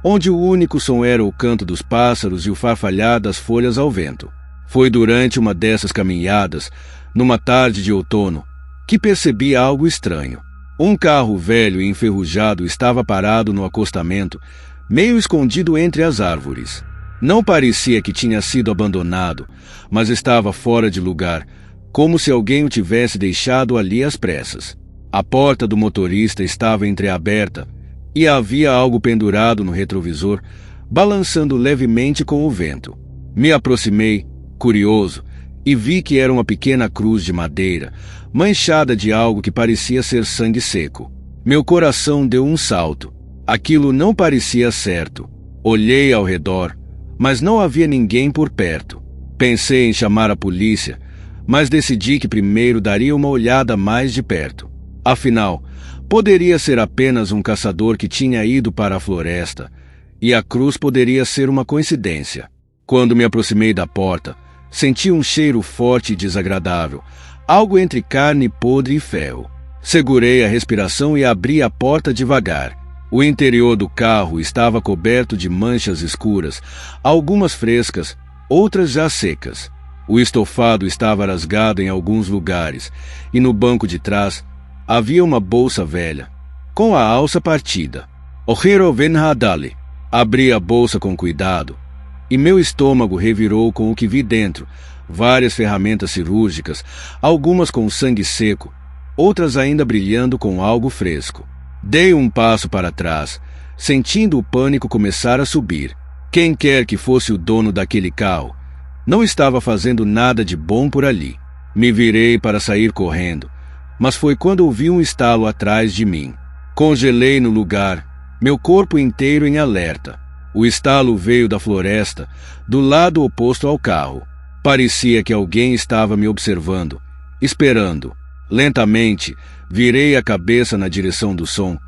onde o único som era o canto dos pássaros e o farfalhar das folhas ao vento. Foi durante uma dessas caminhadas, numa tarde de outono, que percebi algo estranho. Um carro velho e enferrujado estava parado no acostamento, meio escondido entre as árvores. Não parecia que tinha sido abandonado, mas estava fora de lugar, como se alguém o tivesse deixado ali às pressas. A porta do motorista estava entreaberta e havia algo pendurado no retrovisor, balançando levemente com o vento. Me aproximei, curioso, e vi que era uma pequena cruz de madeira, manchada de algo que parecia ser sangue seco. Meu coração deu um salto. Aquilo não parecia certo. Olhei ao redor, mas não havia ninguém por perto. Pensei em chamar a polícia, mas decidi que primeiro daria uma olhada mais de perto. Afinal, poderia ser apenas um caçador que tinha ido para a floresta, e a cruz poderia ser uma coincidência. Quando me aproximei da porta, senti um cheiro forte e desagradável, algo entre carne podre e ferro. Segurei a respiração e abri a porta devagar. O interior do carro estava coberto de manchas escuras, algumas frescas, outras já secas. O estofado estava rasgado em alguns lugares, e no banco de trás havia uma bolsa velha, com a alça partida. Ohiro ven hadali. Abri a bolsa com cuidado, e meu estômago revirou com o que vi dentro: várias ferramentas cirúrgicas, algumas com sangue seco, outras ainda brilhando com algo fresco. Dei um passo para trás, sentindo o pânico começar a subir. Quem quer que fosse o dono daquele carro, não estava fazendo nada de bom por ali. Me virei para sair correndo, mas foi quando ouvi um estalo atrás de mim. Congelei no lugar, meu corpo inteiro em alerta. O estalo veio da floresta, do lado oposto ao carro. Parecia que alguém estava me observando, esperando. Lentamente, virei a cabeça na direção do som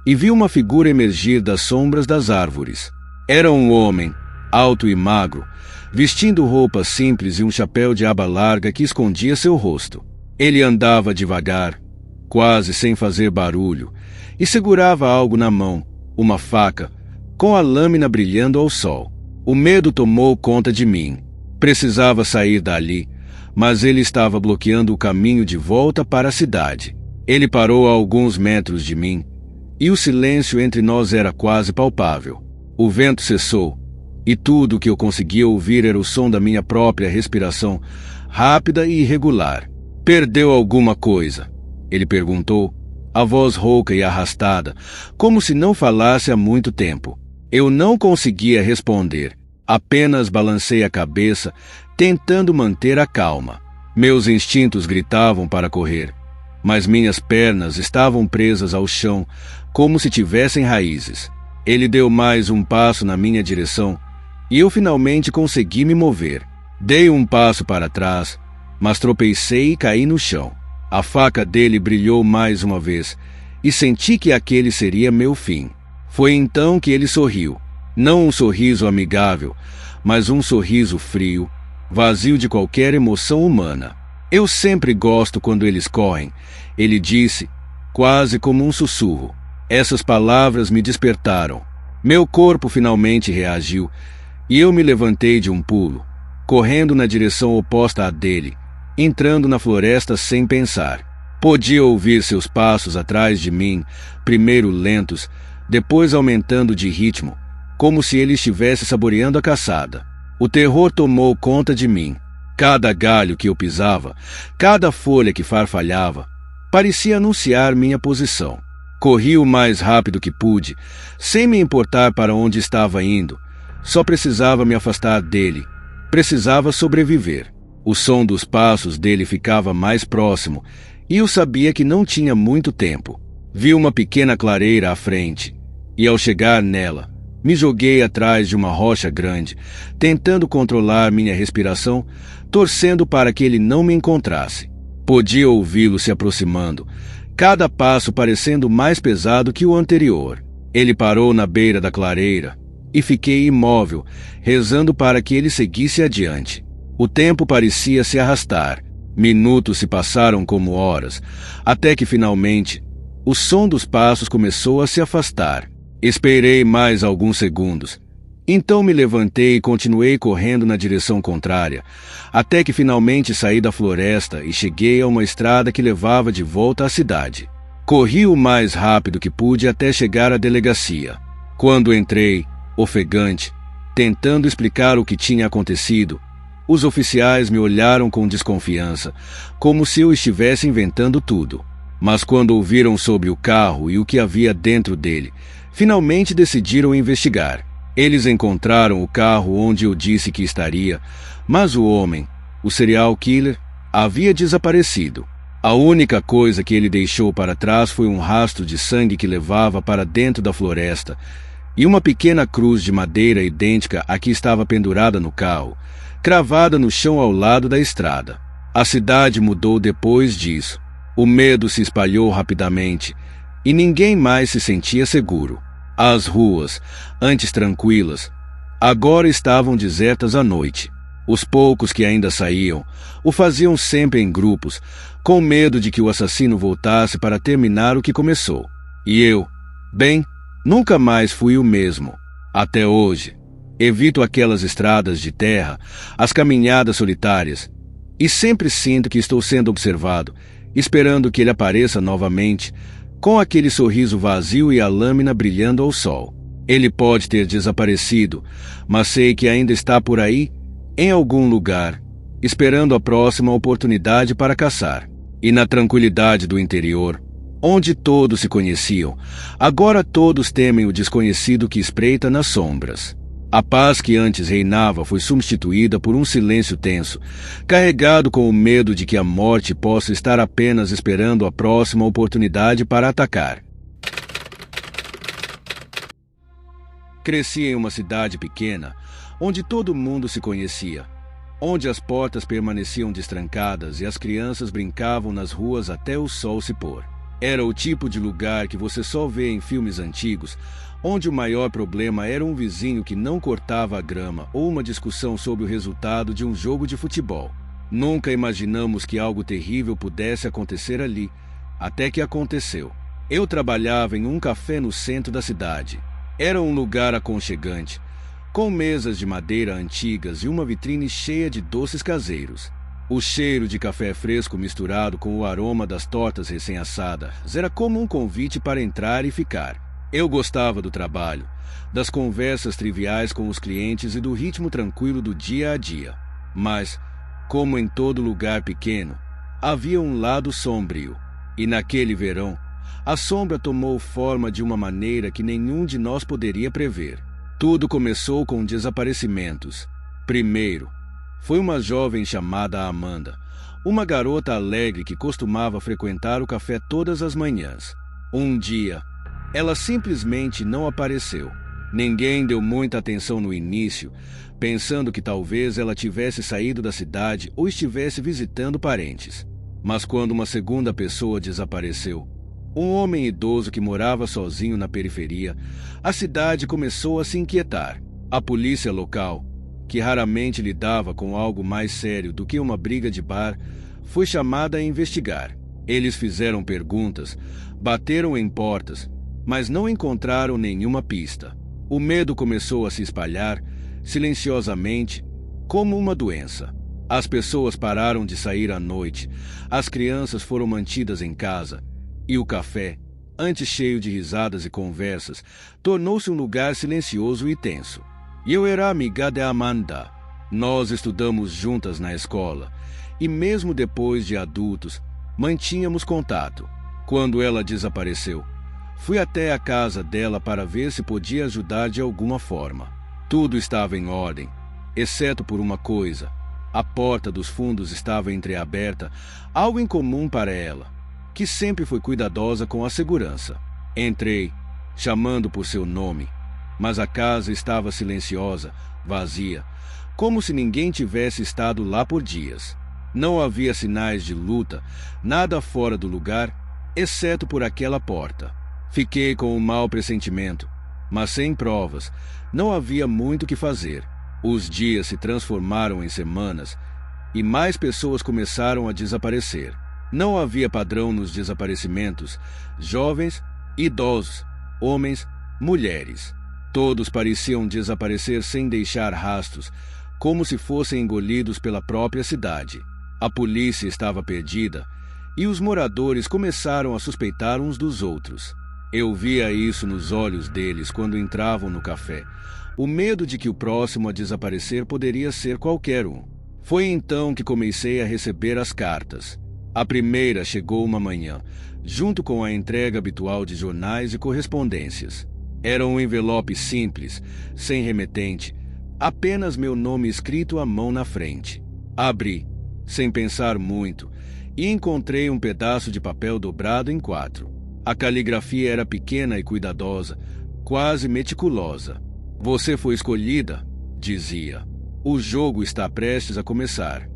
e vi uma figura emergir das sombras das árvores. Era um homem, alto e magro, vestindo roupas simples e um chapéu de aba larga que escondia seu rosto. Ele andava devagar, quase sem fazer barulho, e segurava algo na mão, uma faca, com a lâmina brilhando ao sol. O medo tomou conta de mim. Precisava sair dali, mas ele estava bloqueando o caminho de volta para a cidade. Ele parou a alguns metros de mim, e o silêncio entre nós era quase palpável. O vento cessou, e tudo o que eu conseguia ouvir era o som da minha própria respiração, rápida e irregular. "Perdeu alguma coisa?" ele perguntou, a voz rouca e arrastada, como se não falasse há muito tempo. Eu não conseguia responder, apenas balancei a cabeça, tentando manter a calma. Meus instintos gritavam para correr, mas minhas pernas estavam presas ao chão, como se tivessem raízes. Ele deu mais um passo na minha direção, e eu finalmente consegui me mover. Dei um passo para trás, mas tropecei e caí no chão. A faca dele brilhou mais uma vez, e senti que aquele seria meu fim. Foi então que ele sorriu. Não um sorriso amigável, mas um sorriso frio, vazio de qualquer emoção humana. "Eu sempre gosto quando eles correm", ele disse, quase como um sussurro. Essas palavras me despertaram. Meu corpo finalmente reagiu, e eu me levantei de um pulo, correndo na direção oposta à dele, entrando na floresta sem pensar. Podia ouvir seus passos atrás de mim, primeiro lentos, depois aumentando de ritmo, como se ele estivesse saboreando a caçada. O terror tomou conta de mim. Cada galho que eu pisava, cada folha que farfalhava, parecia anunciar minha posição. Corri o mais rápido que pude, sem me importar para onde estava indo. Só precisava me afastar dele. Precisava sobreviver. O som dos passos dele ficava mais próximo, e eu sabia que não tinha muito tempo. Vi uma pequena clareira à frente, e ao chegar nela, me joguei atrás de uma rocha grande, tentando controlar minha respiração, torcendo para que ele não me encontrasse. Podia ouvi-lo se aproximando, cada passo parecendo mais pesado que o anterior. Ele parou na beira da clareira, e fiquei imóvel, rezando para que ele seguisse adiante. O tempo parecia se arrastar. Minutos se passaram como horas, até que finalmente o som dos passos começou a se afastar. Esperei mais alguns segundos. Então me levantei e continuei correndo na direção contrária, até que finalmente saí da floresta e cheguei a uma estrada que levava de volta à cidade. Corri o mais rápido que pude até chegar à delegacia. Quando entrei, ofegante, tentando explicar o que tinha acontecido, os oficiais me olharam com desconfiança, como se eu estivesse inventando tudo. Mas quando ouviram sobre o carro e o que havia dentro dele, finalmente decidiram investigar. Eles encontraram o carro onde eu disse que estaria, mas o homem, o serial killer, havia desaparecido. A única coisa que ele deixou para trás foi um rastro de sangue que levava para dentro da floresta e uma pequena cruz de madeira idêntica à que estava pendurada no carro, cravada no chão ao lado da estrada. A cidade mudou depois disso. O medo se espalhou rapidamente e ninguém mais se sentia seguro. As ruas, antes tranquilas, agora estavam desertas à noite. Os poucos que ainda saíam o faziam sempre em grupos, com medo de que o assassino voltasse para terminar o que começou. E eu, bem, nunca mais fui o mesmo. Até hoje, evito aquelas estradas de terra, as caminhadas solitárias, e sempre sinto que estou sendo observado, esperando que ele apareça novamente, com aquele sorriso vazio e a lâmina brilhando ao sol. Ele pode ter desaparecido, mas sei que ainda está por aí, em algum lugar, esperando a próxima oportunidade para caçar. E na tranquilidade do interior, onde todos se conheciam, agora todos temem o desconhecido que espreita nas sombras. A paz que antes reinava foi substituída por um silêncio tenso, carregado com o medo de que a morte possa estar apenas esperando a próxima oportunidade para atacar. Cresci em uma cidade pequena, onde todo mundo se conhecia, onde as portas permaneciam destrancadas e as crianças brincavam nas ruas até o sol se pôr. Era o tipo de lugar que você só vê em filmes antigos, onde o maior problema era um vizinho que não cortava a grama ou uma discussão sobre o resultado de um jogo de futebol. Nunca imaginamos que algo terrível pudesse acontecer ali, até que aconteceu. Eu trabalhava em um café no centro da cidade. Era um lugar aconchegante, com mesas de madeira antigas e uma vitrine cheia de doces caseiros. O cheiro de café fresco misturado com o aroma das tortas recém-assadas era como um convite para entrar e ficar. Eu gostava do trabalho, das conversas triviais com os clientes e do ritmo tranquilo do dia a dia. Mas, como em todo lugar pequeno, havia um lado sombrio. E naquele verão, a sombra tomou forma de uma maneira que nenhum de nós poderia prever. Tudo começou com desaparecimentos. Primeiro, foi uma jovem chamada Amanda, uma garota alegre que costumava frequentar o café todas as manhãs. Um dia, ela simplesmente não apareceu. Ninguém deu muita atenção no início, pensando que talvez ela tivesse saído da cidade ou estivesse visitando parentes. Mas quando uma segunda pessoa desapareceu, um homem idoso que morava sozinho na periferia, a cidade começou a se inquietar. A polícia local, que raramente lidava com algo mais sério do que uma briga de bar, foi chamada a investigar. Eles fizeram perguntas, bateram em portas, mas não encontraram nenhuma pista. O medo começou a se espalhar, silenciosamente, como uma doença. As pessoas pararam de sair à noite, as crianças foram mantidas em casa, e o café, antes cheio de risadas e conversas, tornou-se um lugar silencioso e tenso. Eu era amiga de Amanda. Nós estudamos juntas na escola, e mesmo depois de adultos, mantínhamos contato. Quando ela desapareceu, fui até a casa dela para ver se podia ajudar de alguma forma. Tudo estava em ordem, exceto por uma coisa. A porta dos fundos estava entreaberta, algo incomum para ela, que sempre foi cuidadosa com a segurança. Entrei, chamando por seu nome, mas a casa estava silenciosa, vazia, como se ninguém tivesse estado lá por dias. Não havia sinais de luta, nada fora do lugar, exceto por aquela porta. Fiquei com um mau pressentimento, mas sem provas, não havia muito o que fazer. Os dias se transformaram em semanas e mais pessoas começaram a desaparecer. Não havia padrão nos desaparecimentos: jovens, idosos, homens, mulheres. Todos pareciam desaparecer sem deixar rastros, como se fossem engolidos pela própria cidade. A polícia estava perdida e os moradores começaram a suspeitar uns dos outros. Eu via isso nos olhos deles quando entravam no café. O medo de que o próximo a desaparecer poderia ser qualquer um. Foi então que comecei a receber as cartas. A primeira chegou uma manhã, junto com a entrega habitual de jornais e correspondências. Era um envelope simples, sem remetente, apenas meu nome escrito à mão na frente. Abri, sem pensar muito, e encontrei um pedaço de papel dobrado em 4. A caligrafia era pequena e cuidadosa, quase meticulosa. "Você foi escolhida", dizia. "O jogo está prestes a começar."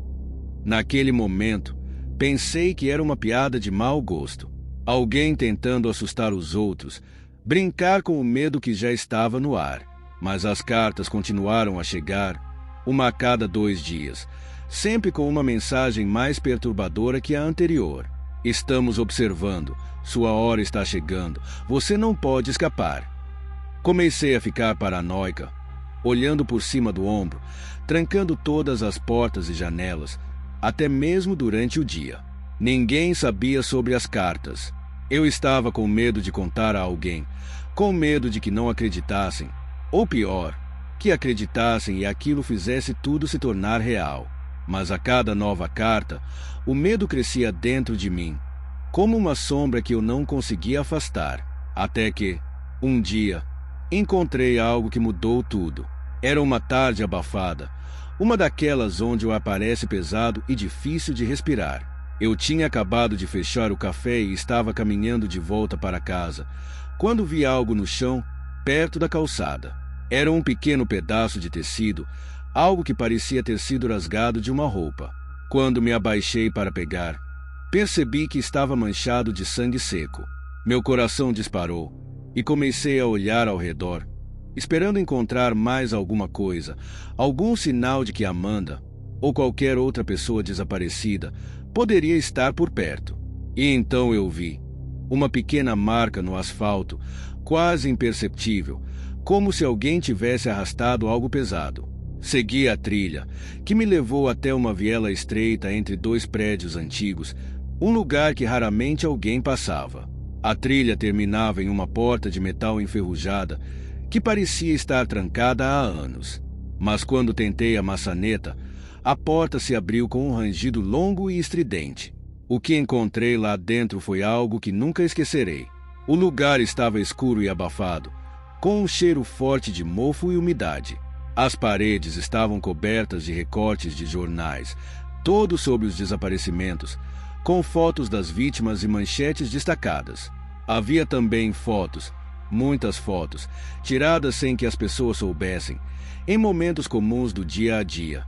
Naquele momento, pensei que era uma piada de mau gosto. Alguém tentando assustar os outros, brincar com o medo que já estava no ar. Mas as cartas continuaram a chegar, uma a cada 2 dias, sempre com uma mensagem mais perturbadora que a anterior. "Estamos observando. Sua hora está chegando. Você não pode escapar." Comecei a ficar paranoica, olhando por cima do ombro, trancando todas as portas e janelas, até mesmo durante o dia. Ninguém sabia sobre as cartas. Eu estava com medo de contar a alguém, com medo de que não acreditassem, ou pior, que acreditassem e aquilo fizesse tudo se tornar real. Mas a cada nova carta, o medo crescia dentro de mim, como uma sombra que eu não conseguia afastar. Até que, um dia, encontrei algo que mudou tudo. Era uma tarde abafada, uma daquelas onde o ar parece pesado e difícil de respirar. Eu tinha acabado de fechar o café e estava caminhando de volta para casa, quando vi algo no chão, perto da calçada. Era um pequeno pedaço de tecido, algo que parecia ter sido rasgado de uma roupa. Quando me abaixei para pegar, percebi que estava manchado de sangue seco. Meu coração disparou e comecei a olhar ao redor, esperando encontrar mais alguma coisa, algum sinal de que Amanda, ou qualquer outra pessoa desaparecida, poderia estar por perto. E então eu vi uma pequena marca no asfalto, quase imperceptível, como se alguém tivesse arrastado algo pesado. Segui a trilha, que me levou até uma viela estreita entre 2 prédios antigos, um lugar que raramente alguém passava. A trilha terminava em uma porta de metal enferrujada que parecia estar trancada há anos. Mas quando tentei a maçaneta, a porta se abriu com um rangido longo e estridente. O que encontrei lá dentro foi algo que nunca esquecerei. O lugar estava escuro e abafado, com um cheiro forte de mofo e umidade. As paredes estavam cobertas de recortes de jornais, todos sobre os desaparecimentos, com fotos das vítimas e manchetes destacadas. Havia também fotos, muitas fotos, tiradas sem que as pessoas soubessem, em momentos comuns do dia a dia,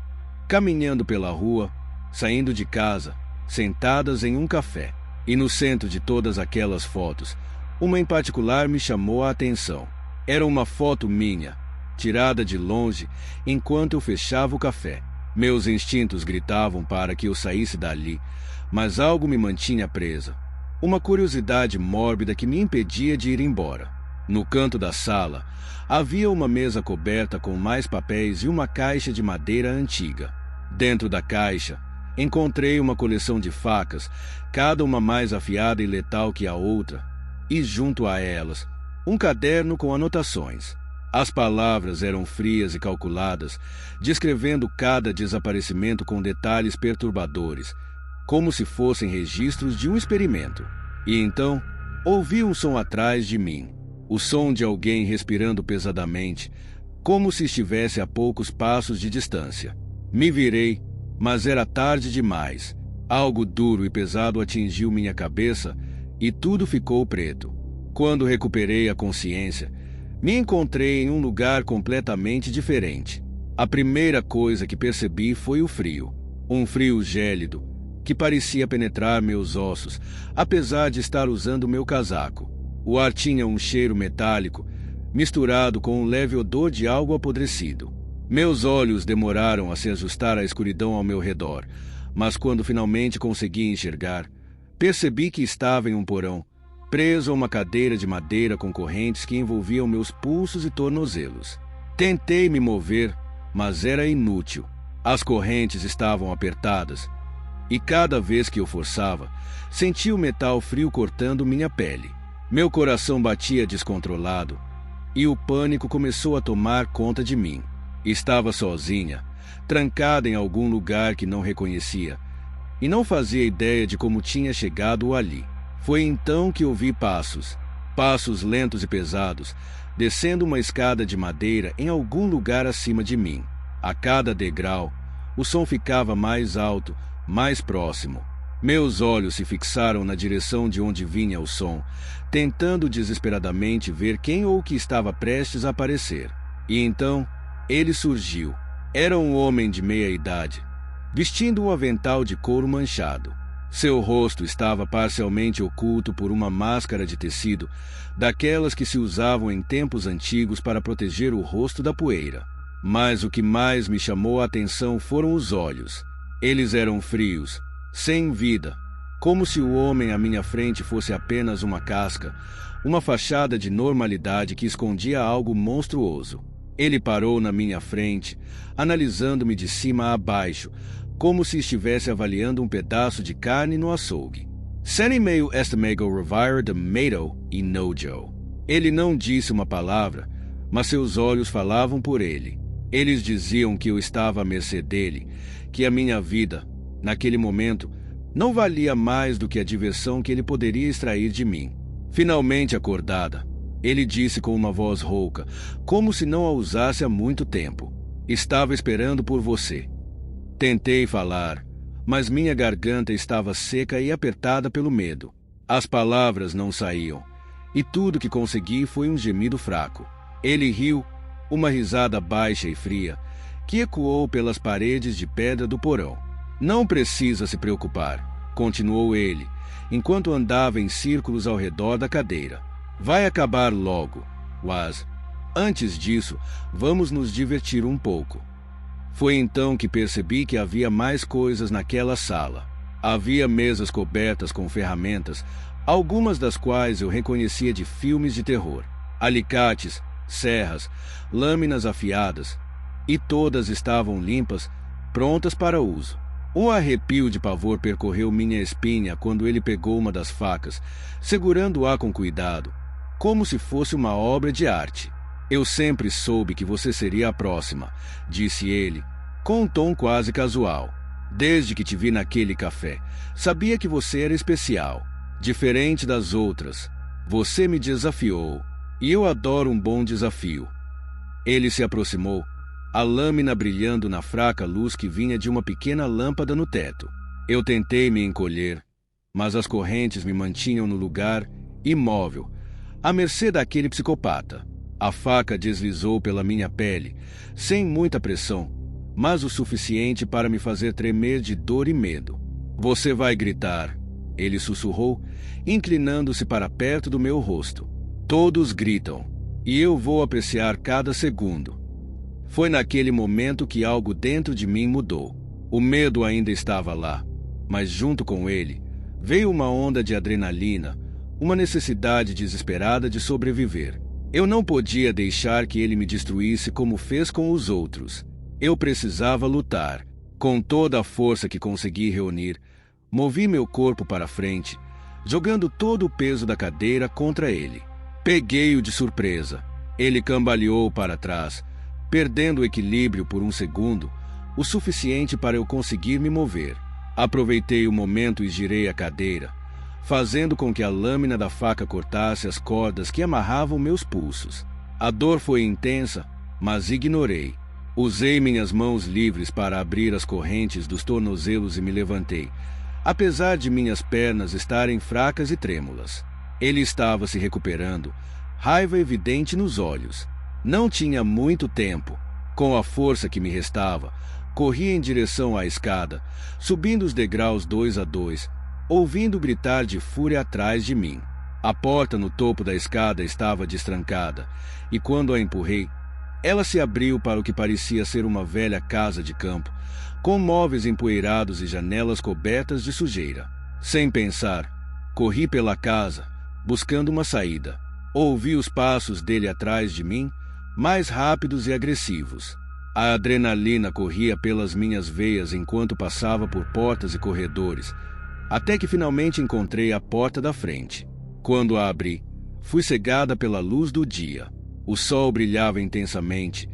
caminhando pela rua, saindo de casa, sentadas em um café. E no centro de todas aquelas fotos, uma em particular me chamou a atenção. Era uma foto minha, tirada de longe enquanto eu fechava o café. Meus instintos gritavam para que eu saísse dali, mas algo me mantinha presa. Uma curiosidade mórbida que me impedia de ir embora. No canto da sala, havia uma mesa coberta com mais papéis e uma caixa de madeira antiga. Dentro da caixa, encontrei uma coleção de facas, cada uma mais afiada e letal que a outra, e junto a elas, um caderno com anotações. As palavras eram frias e calculadas, descrevendo cada desaparecimento com detalhes perturbadores, como se fossem registros de um experimento. E então, ouvi um som atrás de mim, o som de alguém respirando pesadamente, como se estivesse a poucos passos de distância. Me virei, mas era tarde demais. Algo duro e pesado atingiu minha cabeça e tudo ficou preto. Quando recuperei a consciência, me encontrei em um lugar completamente diferente. A primeira coisa que percebi foi o frio. Um frio gélido, que parecia penetrar meus ossos, apesar de estar usando meu casaco. O ar tinha um cheiro metálico, misturado com um leve odor de algo apodrecido. Meus olhos demoraram a se ajustar à escuridão ao meu redor, mas quando finalmente consegui enxergar, percebi que estava em um porão, preso a uma cadeira de madeira com correntes que envolviam meus pulsos e tornozelos. Tentei me mover, mas era inútil. As correntes estavam apertadas, e cada vez que eu forçava, sentia o metal frio cortando minha pele. Meu coração batia descontrolado, e o pânico começou a tomar conta de mim. Estava sozinha, trancada em algum lugar que não reconhecia, e não fazia ideia de como tinha chegado ali. Foi então que ouvi passos lentos e pesados, descendo uma escada de madeira em algum lugar acima de mim. A cada degrau, o som ficava mais alto, mais próximo. Meus olhos se fixaram na direção de onde vinha o som, tentando desesperadamente ver quem ou o que estava prestes a aparecer. E então, ele surgiu. Era um homem de meia-idade, vestindo um avental de couro manchado. Seu rosto estava parcialmente oculto por uma máscara de tecido, daquelas que se usavam em tempos antigos para proteger o rosto da poeira. Mas o que mais me chamou a atenção foram os olhos. Eles eram frios, sem vida, como se o homem à minha frente fosse apenas uma casca, uma fachada de normalidade que escondia algo monstruoso. Ele parou na minha frente, analisando-me de cima a baixo, como se estivesse avaliando um pedaço de carne no açougue. Seni meio estamego revire de medo e nojo. Ele não disse uma palavra, mas seus olhos falavam por ele. Eles diziam que eu estava à mercê dele, que a minha vida, naquele momento, não valia mais do que a diversão que ele poderia extrair de mim. Finalmente acordada, ele disse com uma voz rouca, como se não a usasse há muito tempo: "Estava esperando por você." Tentei falar, mas minha garganta estava seca e apertada pelo medo. As palavras não saíam, e tudo que consegui foi um gemido fraco. Ele riu, uma risada baixa e fria, que ecoou pelas paredes de pedra do porão. "Não precisa se preocupar", continuou ele, enquanto andava em círculos ao redor da cadeira. "Vai acabar logo, Waz. Antes disso, vamos nos divertir um pouco." Foi então que percebi que havia mais coisas naquela sala. Havia mesas cobertas com ferramentas, algumas das quais eu reconhecia de filmes de terror. Alicates, serras, lâminas afiadas, e todas estavam limpas, prontas para uso. Um arrepio de pavor percorreu minha espinha quando ele pegou uma das facas, segurando-a com cuidado, como se fosse uma obra de arte. Eu sempre soube que você seria a próxima, disse ele, com um tom quase casual. Desde que te vi naquele café, sabia que você era especial, diferente das outras. Você me desafiou, e eu adoro um bom desafio. Ele se aproximou, a lâmina brilhando na fraca luz que vinha de uma pequena lâmpada no teto. Eu tentei me encolher, mas as correntes me mantinham no lugar, imóvel, à mercê daquele psicopata. A faca deslizou pela minha pele, sem muita pressão, mas o suficiente para me fazer tremer de dor e medo. Você vai gritar, ele sussurrou, inclinando-se para perto do meu rosto. Todos gritam, e eu vou apreciar cada segundo. Foi naquele momento que algo dentro de mim mudou. O medo ainda estava lá, mas junto com ele veio uma onda de adrenalina, uma necessidade desesperada de sobreviver. Eu não podia deixar que ele me destruísse como fez com os outros. Eu precisava lutar. Com toda a força que consegui reunir, movi meu corpo para frente, jogando todo o peso da cadeira contra ele. Peguei-o de surpresa. Ele cambaleou para trás, perdendo o equilíbrio por um segundo, o suficiente para eu conseguir me mover. Aproveitei o momento e girei a cadeira, fazendo com que a lâmina da faca cortasse as cordas que amarravam meus pulsos. A dor foi intensa, mas ignorei. Usei minhas mãos livres para abrir as correntes dos tornozelos e me levantei, apesar de minhas pernas estarem fracas e trêmulas. Ele estava se recuperando, raiva evidente nos olhos. Não tinha muito tempo. Com a força que me restava, corri em direção à escada, subindo os degraus 2 a 2, ouvindo gritar de fúria atrás de mim. A porta no topo da escada estava destrancada, e quando a empurrei, ela se abriu para o que parecia ser uma velha casa de campo, com móveis empoeirados e janelas cobertas de sujeira. Sem pensar, corri pela casa, buscando uma saída. Ouvi os passos dele atrás de mim, mais rápidos e agressivos. A adrenalina corria pelas minhas veias enquanto passava por portas e corredores, até que finalmente encontrei a porta da frente. Quando a abri, fui cegada pela luz do dia. O sol brilhava intensamente,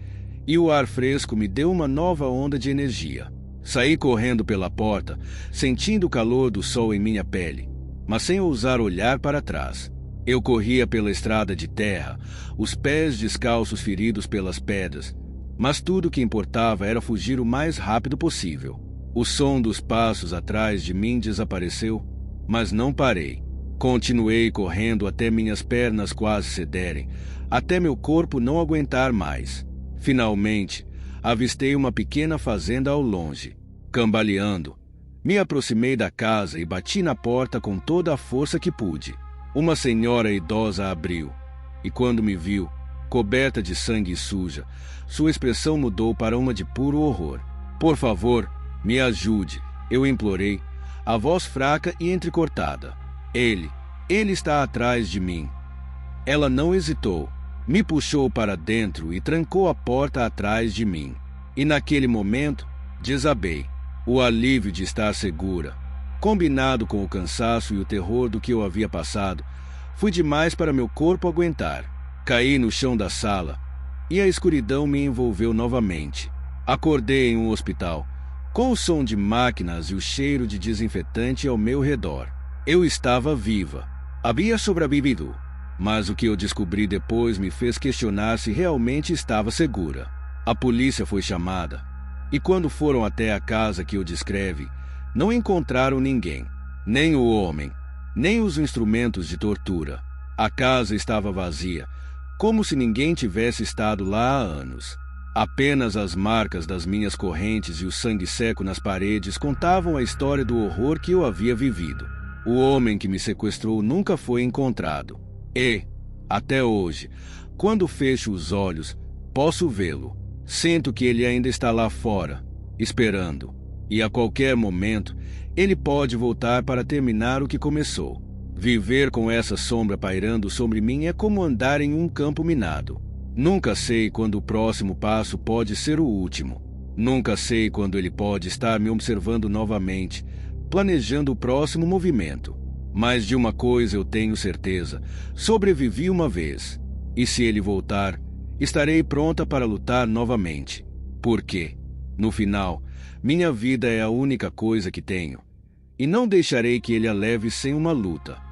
e o ar fresco me deu uma nova onda de energia. Saí correndo pela porta, sentindo o calor do sol em minha pele, mas sem ousar olhar para trás. Eu corria pela estrada de terra, os pés descalços feridos pelas pedras, mas tudo o que importava era fugir o mais rápido possível. O som dos passos atrás de mim desapareceu, mas não parei. Continuei correndo até minhas pernas quase cederem, até meu corpo não aguentar mais. Finalmente, avistei uma pequena fazenda ao longe. Cambaleando, me aproximei da casa e bati na porta com toda a força que pude. Uma senhora idosa abriu, e quando me viu, coberta de sangue e suja, sua expressão mudou para uma de puro horror. Por favor, me ajude, eu implorei, a voz fraca e entrecortada. Ele está atrás de mim. Ela não hesitou, me puxou para dentro e trancou a porta atrás de mim. E naquele momento, desabei. O alívio de estar segura, combinado com o cansaço e o terror do que eu havia passado, foi demais para meu corpo aguentar. Caí no chão da sala e a escuridão me envolveu novamente. Acordei em um hospital, com o som de máquinas e o cheiro de desinfetante ao meu redor. Eu estava viva. Havia sobrevivido, mas o que eu descobri depois me fez questionar se realmente estava segura. A polícia foi chamada, e quando foram até a casa que eu descreve, não encontraram ninguém, nem o homem, nem os instrumentos de tortura. A casa estava vazia, como se ninguém tivesse estado lá há anos. Apenas as marcas das minhas correntes e o sangue seco nas paredes contavam a história do horror que eu havia vivido. O homem que me sequestrou nunca foi encontrado. E, até hoje, quando fecho os olhos, posso vê-lo. Sinto que ele ainda está lá fora, esperando. E a qualquer momento, ele pode voltar para terminar o que começou. Viver com essa sombra pairando sobre mim é como andar em um campo minado. Nunca sei quando o próximo passo pode ser o último. Nunca sei quando ele pode estar me observando novamente, planejando o próximo movimento. Mas de uma coisa eu tenho certeza: sobrevivi uma vez. E se ele voltar, estarei pronta para lutar novamente. Porque, no final, minha vida é a única coisa que tenho. E não deixarei que ele a leve sem uma luta.